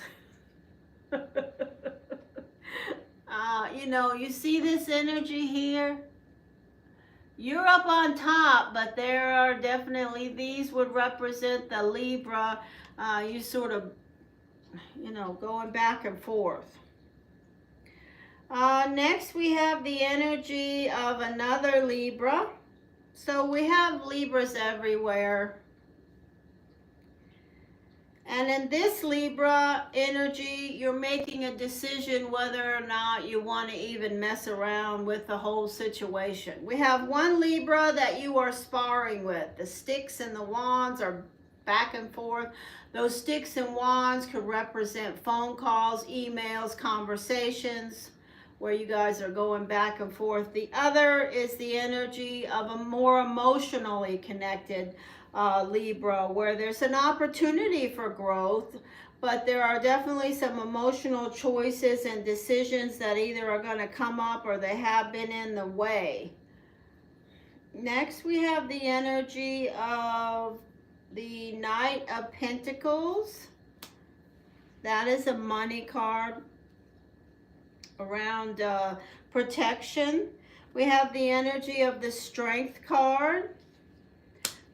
You know, you see this energy here? You're up on top, but there are definitely, these would represent the Libra. You sort of, you know, going back and forth. Next, we have the energy of another Libra. So we have Libras everywhere. And in this Libra energy, you're making a decision whether or not you want to even mess around with the whole situation. We have one Libra that you are sparring with. The sticks and the wands are back and forth. Those sticks and wands could represent phone calls, emails, conversations, where you guys are going back and forth. The other is the energy of a more emotionally connected Libra, where there's an opportunity for growth, but there are definitely some emotional choices and decisions that either are going to come up or they have been in the way. Next, we have the energy of the Knight of Pentacles. That is a money card around protection. We have the energy of the Strength card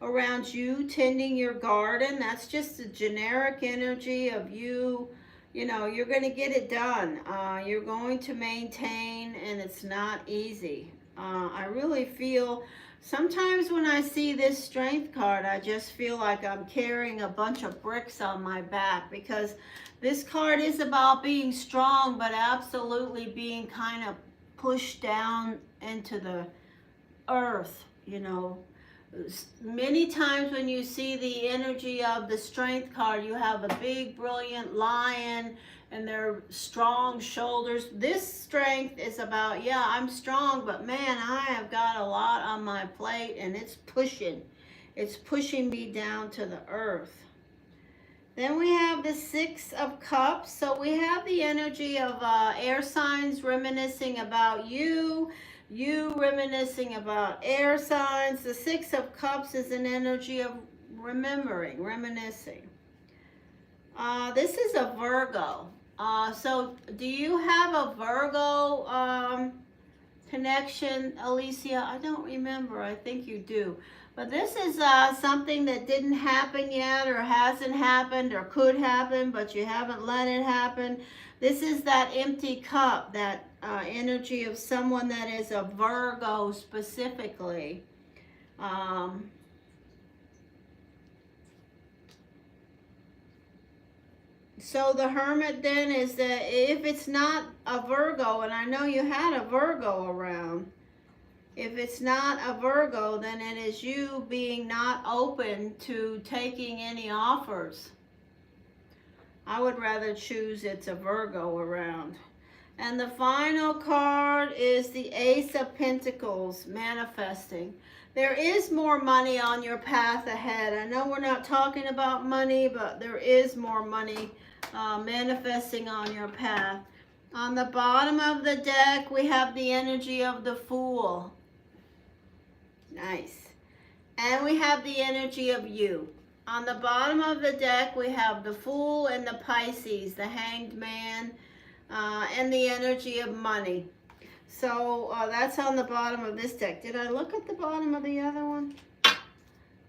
around you tending your garden. That's just a generic energy of you. You know, you're going to get it done. You're going to maintain, and it's not easy. I really feel, sometimes when I see this Strength card, I just feel like I'm carrying a bunch of bricks on my back, because this card is about being strong, but absolutely being kind of pushed down into the earth, you know. Many times when you see the energy of the Strength card, you have a big, brilliant lion and their strong shoulders. This Strength is about, yeah, I'm strong, but man, I have got a lot on my plate, and it's pushing me down to the earth. Then we have the 6 of Cups. So we have the energy of air signs reminiscing about you reminiscing about air signs. The 6 of Cups is an energy of remembering, reminiscing. This is a Virgo. So do you have a Virgo connection, Alicia? I don't remember. I think you do. But this is something that didn't happen yet, or hasn't happened, or could happen, but you haven't let it happen. This is that empty cup, that energy of someone that is a Virgo specifically. So the Hermit then is that if it's not a Virgo, and I know you had a Virgo around, if it's not a Virgo, then it is you being not open to taking any offers. I would rather choose it's a Virgo around. And the final card is the Ace of Pentacles, manifesting. There is more money on your path ahead. I know we're not talking about money, but there is more money manifesting on your path. On the bottom of the deck, we have the energy of the Fool. Nice. And we have the energy of you. On the bottom of the deck, we have the Fool and the Pisces, the Hanged Man, and the energy of money. So that's on the bottom of this deck. Did I look at the bottom of the other one?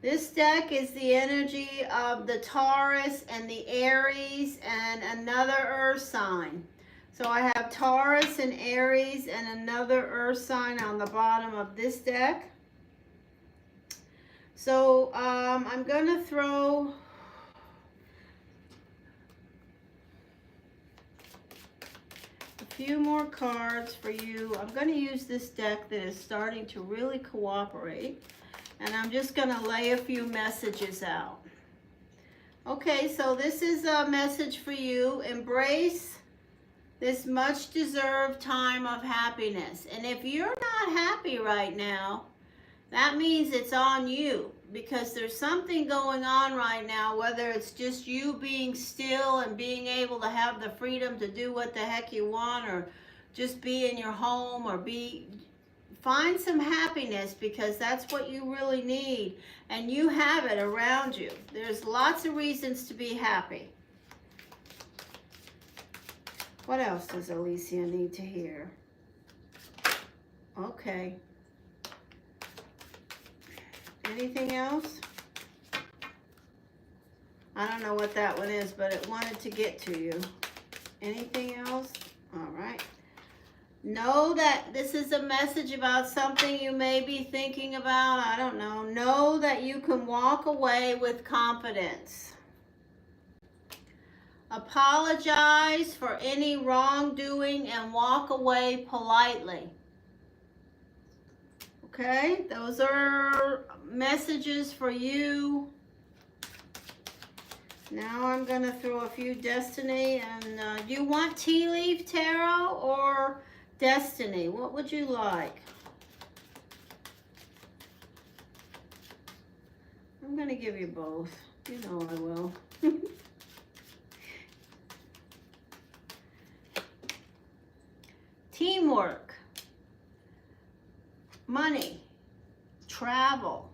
This deck is the energy of the Taurus and the Aries and another earth sign. So I have Taurus and Aries and another earth sign on the bottom of this deck. So I'm going to throw a few more cards for you. I'm going to use this deck that is starting to really cooperate. And I'm just going to lay a few messages out. Okay, so this is a message for you. Embrace this much deserved time of happiness. And if you're not happy right now, that means it's on you, because there's something going on right now, whether it's just you being still and being able to have the freedom to do what the heck you want, or just be in your home, or find some happiness, because that's what you really need, and you have it around you. There's lots of reasons to be happy. What else does Alicia need to hear? Okay. Anything else? I don't know what that one is, but it wanted to get to you. Anything else? All right. Know that this is a message about something you may be thinking about. I don't know. Know that you can walk away with confidence. Apologize for any wrongdoing and walk away politely. Okay, those are messages for you. Now I'm going to throw a few Destiny. And do you want Tea Leaf Tarot or Destiny? What would you like? I'm going to give you both. You know I will. Teamwork, money, travel.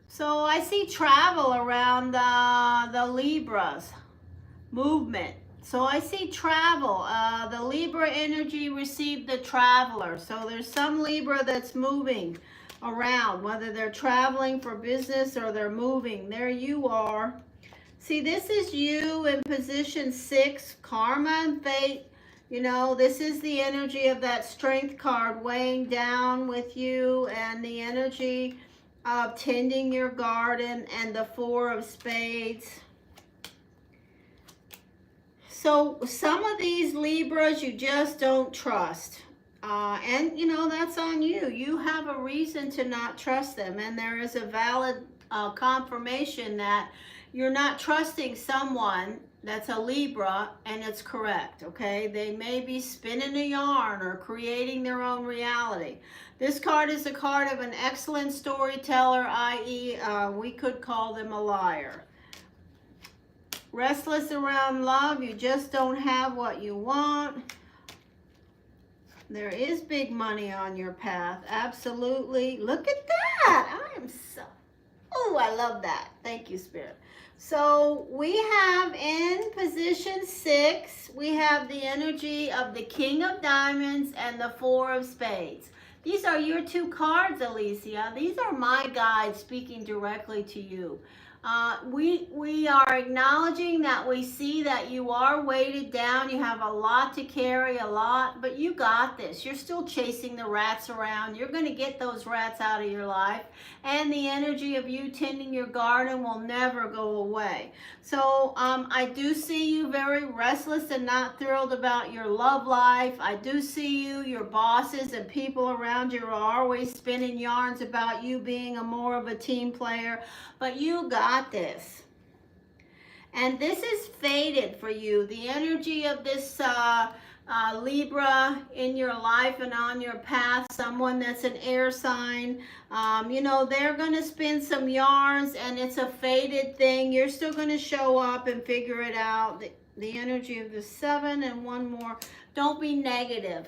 So I see travel around the Libras, movement. So I see travel. The Libra energy received the traveler. So there's some Libra that's moving around, whether they're traveling for business or they're moving. There you are. See, this is you in position 6, karma and fate. You know, this is the energy of that strength card weighing down with you, and the energy of tending your garden, and the 4 of spades. So some of these Libras you just don't trust. And, you know, that's on you. You have a reason to not trust them. And there is a valid confirmation that you're not trusting someone that's a Libra, and it's correct, okay? They may be spinning a yarn or creating their own reality. This card is a card of an excellent storyteller, i.e., we could call them a liar. Restless around love, you just don't have what you want. There is big money on your path, absolutely. Look at that. I am so, oh, I love that. Thank you, Spirit. So we have in position 6, we have the energy of the King of Diamonds and the 4 of Spades. These are your 2 cards, Alicia. These are my guides speaking directly to you. We are acknowledging that we see that you are weighted down. You have a lot to carry, a lot, but you got this. You're still chasing the rats around. You're going to get those rats out of your life, and the energy of you tending your garden will never go away. So I do see you very restless and not thrilled about your love life. I do see you, your bosses and people around you are always spinning yarns about you being more of a team player, but you got this. And this is fated for you. The energy of this Libra in your life and on your path, someone that's an air sign, you know, they're going to spin some yarns, and it's a fated thing. You're still going to show up and figure it out. The energy of the 7 and one more. Don't be negative.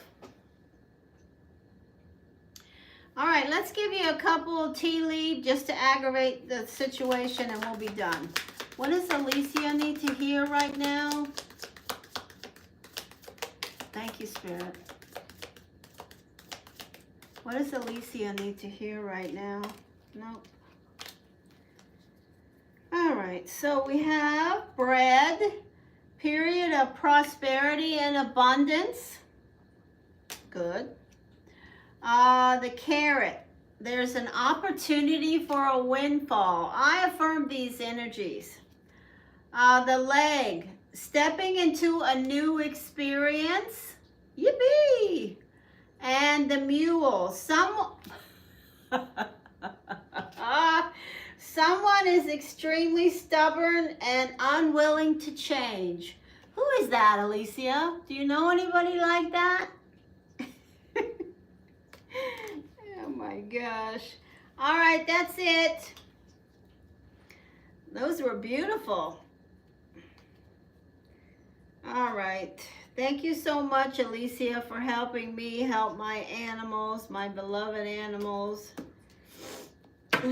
All right, let's give you a couple of tea leaves just to aggravate the situation and we'll be done. What does Alicia need to hear right now? Thank you, Spirit. What does Alicia need to hear right now? Nope. All right, so we have bread, period of prosperity and abundance. Good. The carrot. There's an opportunity for a windfall. I affirm these energies. The leg. Stepping into a new experience. Yippee! And the mule. Someone is extremely stubborn and unwilling to change. Who is that, Alicia? Do you know anybody like that? Oh my gosh. All right, that's it. Those were beautiful. All right. Thank you so much, Alicia, for helping me help my animals, my beloved animals. All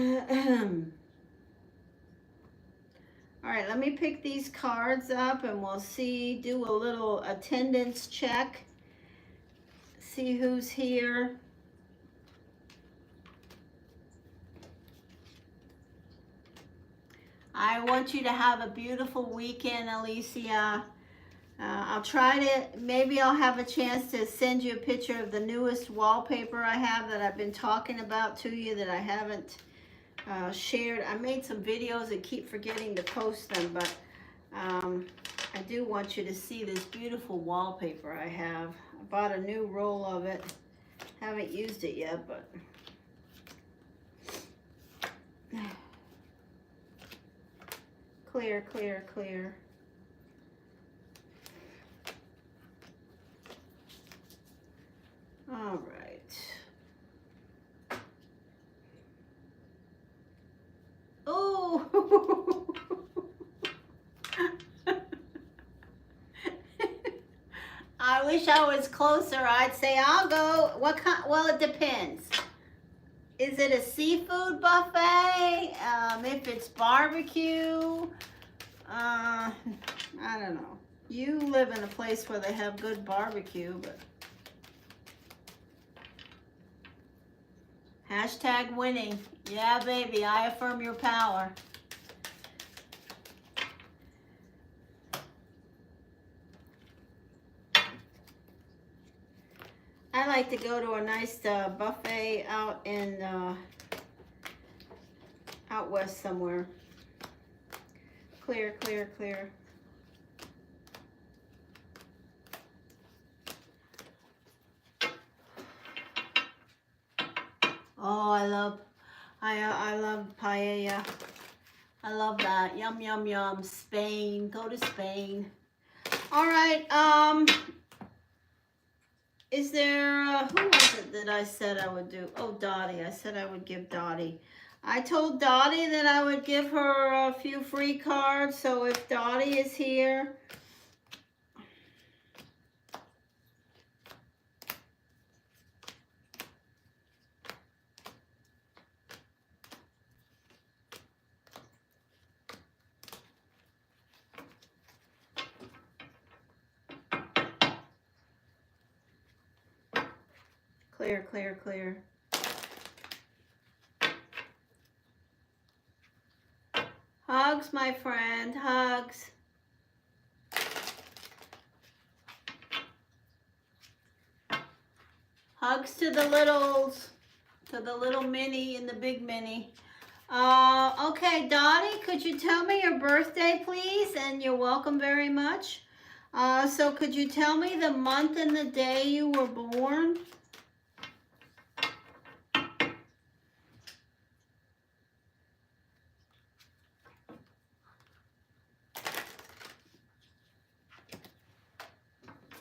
right, let me pick these cards up and we'll see, do a little attendance check. See who's here. I want you to have a beautiful weekend, Alicia. I'll try to, maybe I'll have a chance to send you a picture of the newest wallpaper I have that I've been talking about to you that I haven't shared. I made some videos and keep forgetting to post them, but I do want you to see this beautiful wallpaper I have. I bought a new roll of it. Haven't used it yet, but... Clear, clear, clear. All right. Oh! I wish I was closer. I'd say I'll go. What kind? Well, it depends. Is it a seafood buffet? If it's barbecue, I don't know. You live in a place where they have good barbecue, but hashtag winning. Yeah, baby, I affirm your power. I like to go to a nice buffet out in out west somewhere. Clear, clear, clear. Oh, I love paella. I love that. Yum, yum, yum. Spain. Go to Spain. All right. Is there, who was it that I said I would do? Oh, Dottie. I said I would give Dottie. I told Dottie that I would give her a few free cards. So if Dottie is here. Clear, clear, clear. Hugs, my friend, hugs. Hugs to the little mini and the big mini. Okay, Dottie, could you tell me your birthday, please? And you're welcome very much. So could you tell me the month and the day you were born?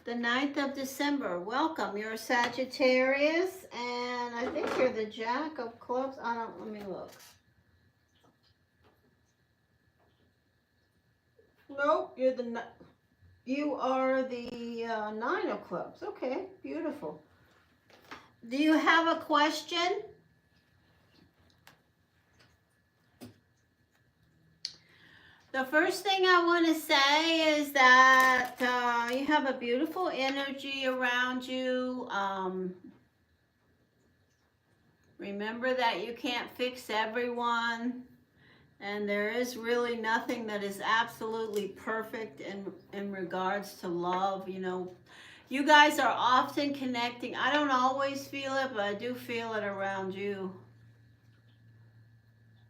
The 9th of December. Welcome. You're a Sagittarius, and I think you're the Jack of Clubs. Let me look. Nope, you are the 9 of Clubs. Okay, beautiful. Do you have a question? The first thing I want to say is that you have a beautiful energy around you. Remember that you can't fix everyone, and there is really nothing that is absolutely perfect in regards to love. You know, you guys are often connecting. I don't always feel it, but I do feel it around you.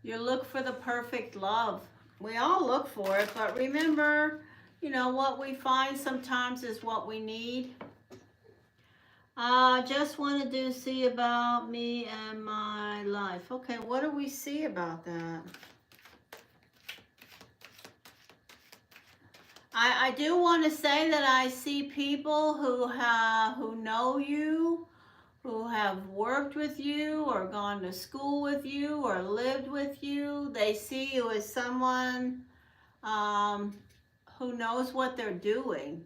You look for the perfect love. We all look for it, but remember, you know, what we find sometimes is what we need. Just wanted to see about me and my life. Okay, what do we see about that? I do want to say that I see people who know you, who have worked with you or gone to school with you or lived with you. They see you as someone who knows what they're doing.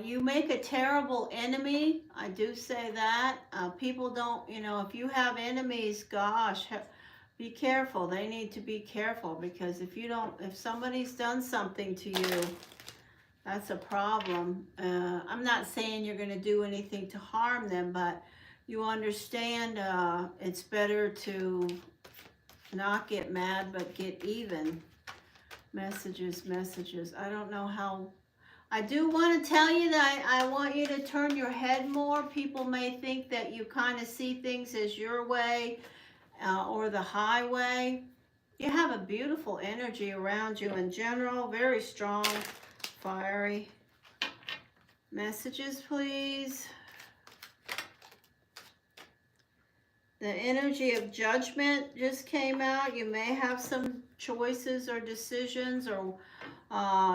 You make a terrible enemy. I do say that. People don't, you know, if you have enemies, gosh, be careful. They need to be careful, because if somebody's done something to you, that's a problem. I'm not saying you're going to do anything to harm them, but you understand it's better to not get mad, but get even. Messages. I don't know how. I do want to tell you that I want you to turn your head more. People may think that you kind of see things as your way or the highway. You have a beautiful energy around you in general, very strong, fiery. Messages, please. The energy of judgment just came out. You may have some choices or decisions, or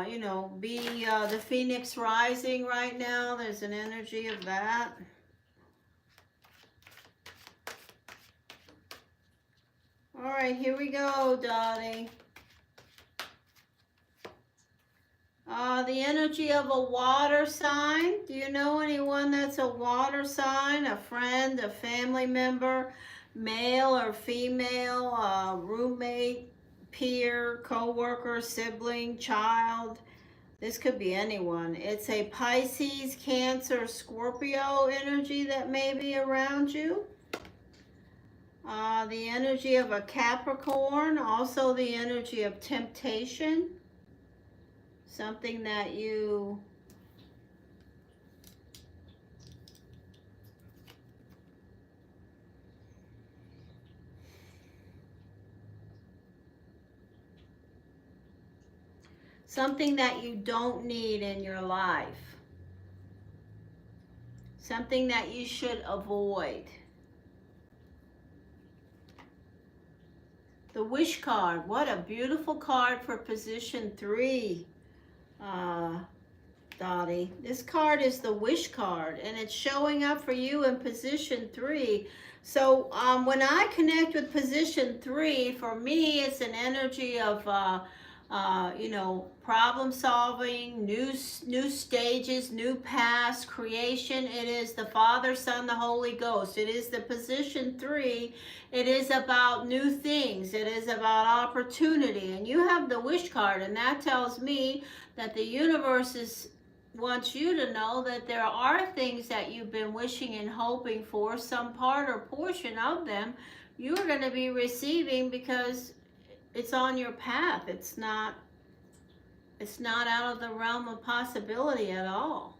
you know, be the phoenix rising right now. There's an energy of that. All right, here we go, Dottie. The energy of a water sign. Do you know anyone that's a water sign? A friend, a family member, male or female, roommate, peer, co-worker, sibling, child. This could be anyone. It's a Pisces, Cancer, Scorpio energy that may be around you. The energy of a Capricorn, also the energy of temptation. Something that you don't need in your life. Something that you should avoid. The Wish card. What a beautiful card for position 3. Dottie. This card is the Wish card, and it's showing up for you in position 3. So when I connect with position 3, for me, it's an energy of, you know, problem solving, new stages, new paths, creation. It is the Father, Son, the Holy Ghost. It is the position 3. It is about new things. It is about opportunity. And you have the Wish card, and that tells me that the universe wants you to know that there are things that you've been wishing and hoping for, some part or portion of them you're going to be receiving, because it's on your path. It's not out of the realm of possibility at all.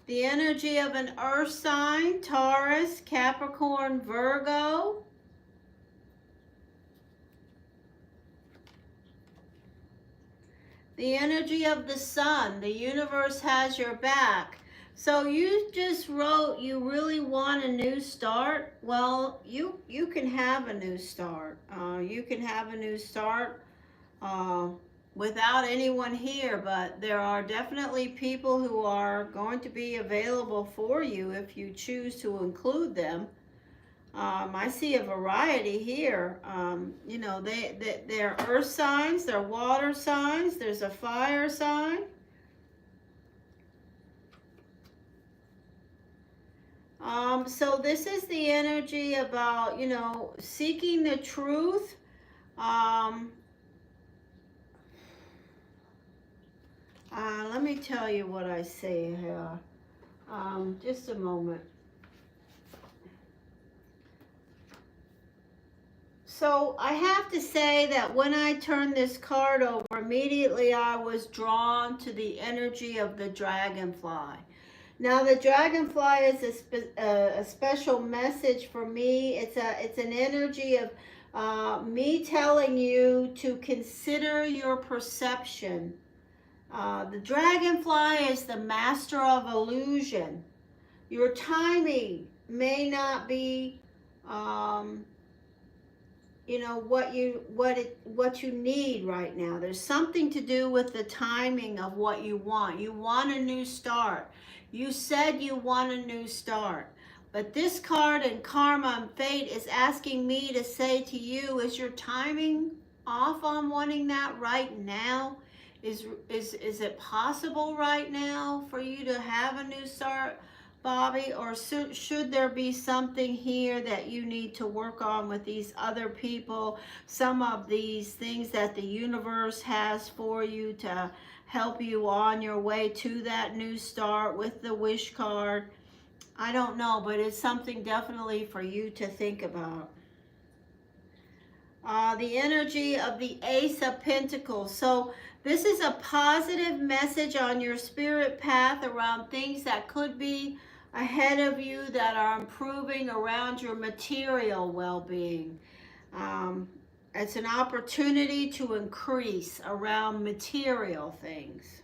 The energy of an earth sign, Taurus, Capricorn, Virgo. The energy of the sun, the universe has your back. So you just wrote you really want a new start. Well, you can have a new start. You can have a new start without anyone here, but there are definitely people who are going to be available for you if you choose to include them. I see a variety here. You know, they're earth signs, they're water signs, there's a fire sign. So this is the energy about, you know, seeking the truth, Let me tell you what I see here. Just a moment. So I have to say that when I turned this card over, immediately I was drawn to the energy of the dragonfly. Now the dragonfly is a special message for me. It's an energy of me telling you to consider your perception. The dragonfly is the master of illusion. Your timing may not be, what you need right now. There's something to do with the timing of what you want. You want a new start. You said you want a new start. But this card in Karma and Fate is asking me to say to you, is your timing off on wanting that right now? Is it possible right now for you to have a new start, Bobby? Or should there be something here that you need to work on with these other people? Some of these things that the universe has for you to help you on your way to that new start with the wish card. I don't know, but it's something definitely for you to think about. The energy of the Ace of Pentacles. So this is a positive message on your spirit path around things that could be ahead of you that are improving around your material well-being. It's an opportunity to increase around material things.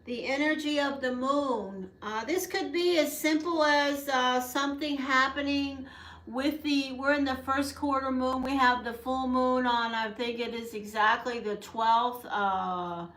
The energy of the moon. This could be as simple as something happening with we're in the first quarter moon. We have the full moon on, I think it is exactly the 12th.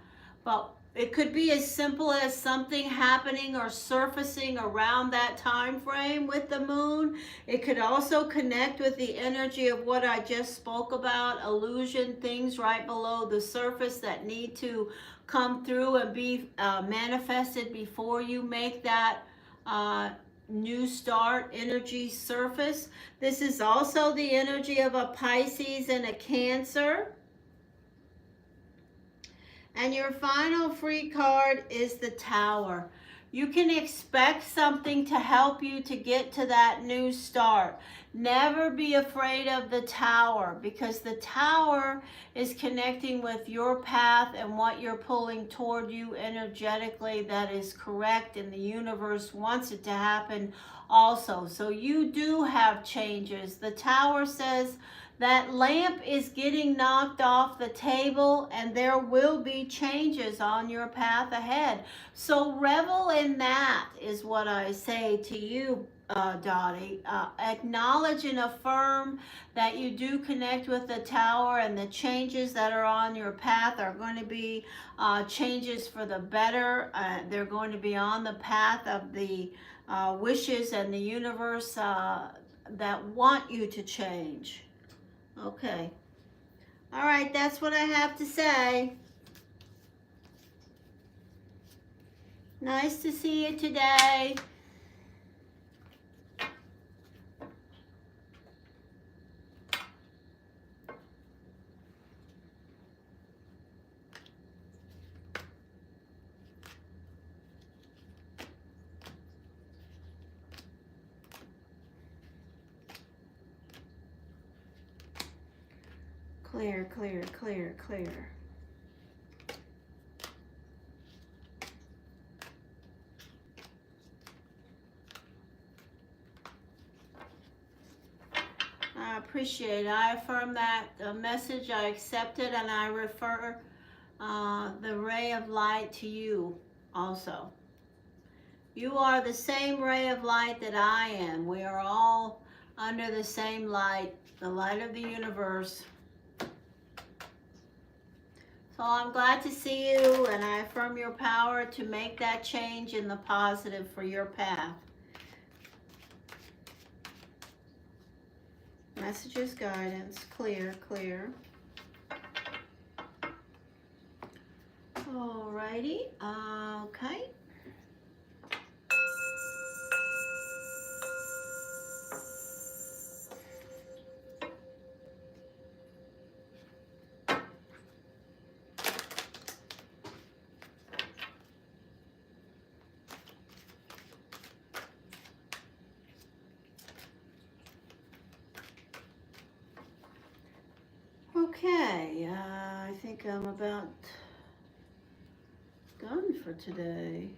But it could be as simple as something happening or surfacing around that time frame with the moon. It could also connect with the energy of what I just spoke about, illusion, things right below the surface that need to come through and be manifested before you make that new start energy surface. This is also the energy of a Pisces and a Cancer. And your final free card is the Tower. You can expect something to help you to get to that new start. Never be afraid of the Tower, because the Tower is connecting with your path and what you're pulling toward you energetically that is correct, and the universe wants it to happen also. So you do have changes. The Tower says that lamp is getting knocked off the table, and there will be changes on your path ahead. So revel in that is what I say to you, Dottie. Acknowledge and affirm that you do connect with the Tower, and the changes that are on your path are going to be changes for the better. They're going to be on the path of the wishes and the universe that want you to change. Okay. All right, that's what I have to say. Nice to see you today. Clear, clear, clear, clear. I appreciate it. I affirm that message. I accept it, and I refer the ray of light to you also. You are the same ray of light that I am. We are all under the same light, the light of the universe. So I'm glad to see you, and I affirm your power to make that change in the positive for your path. Messages, guidance, clear, clear. Alrighty, okay. think I'm about done for today.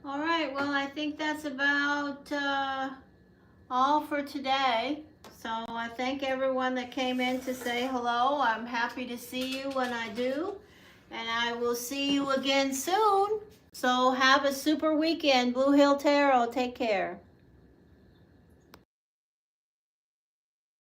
All right, well, I think that's about all for today. So I thank everyone that came in to say hello. I'm happy to see you when I do. And I will see you again soon. So have a super weekend. Blue Hill Tarot, take care.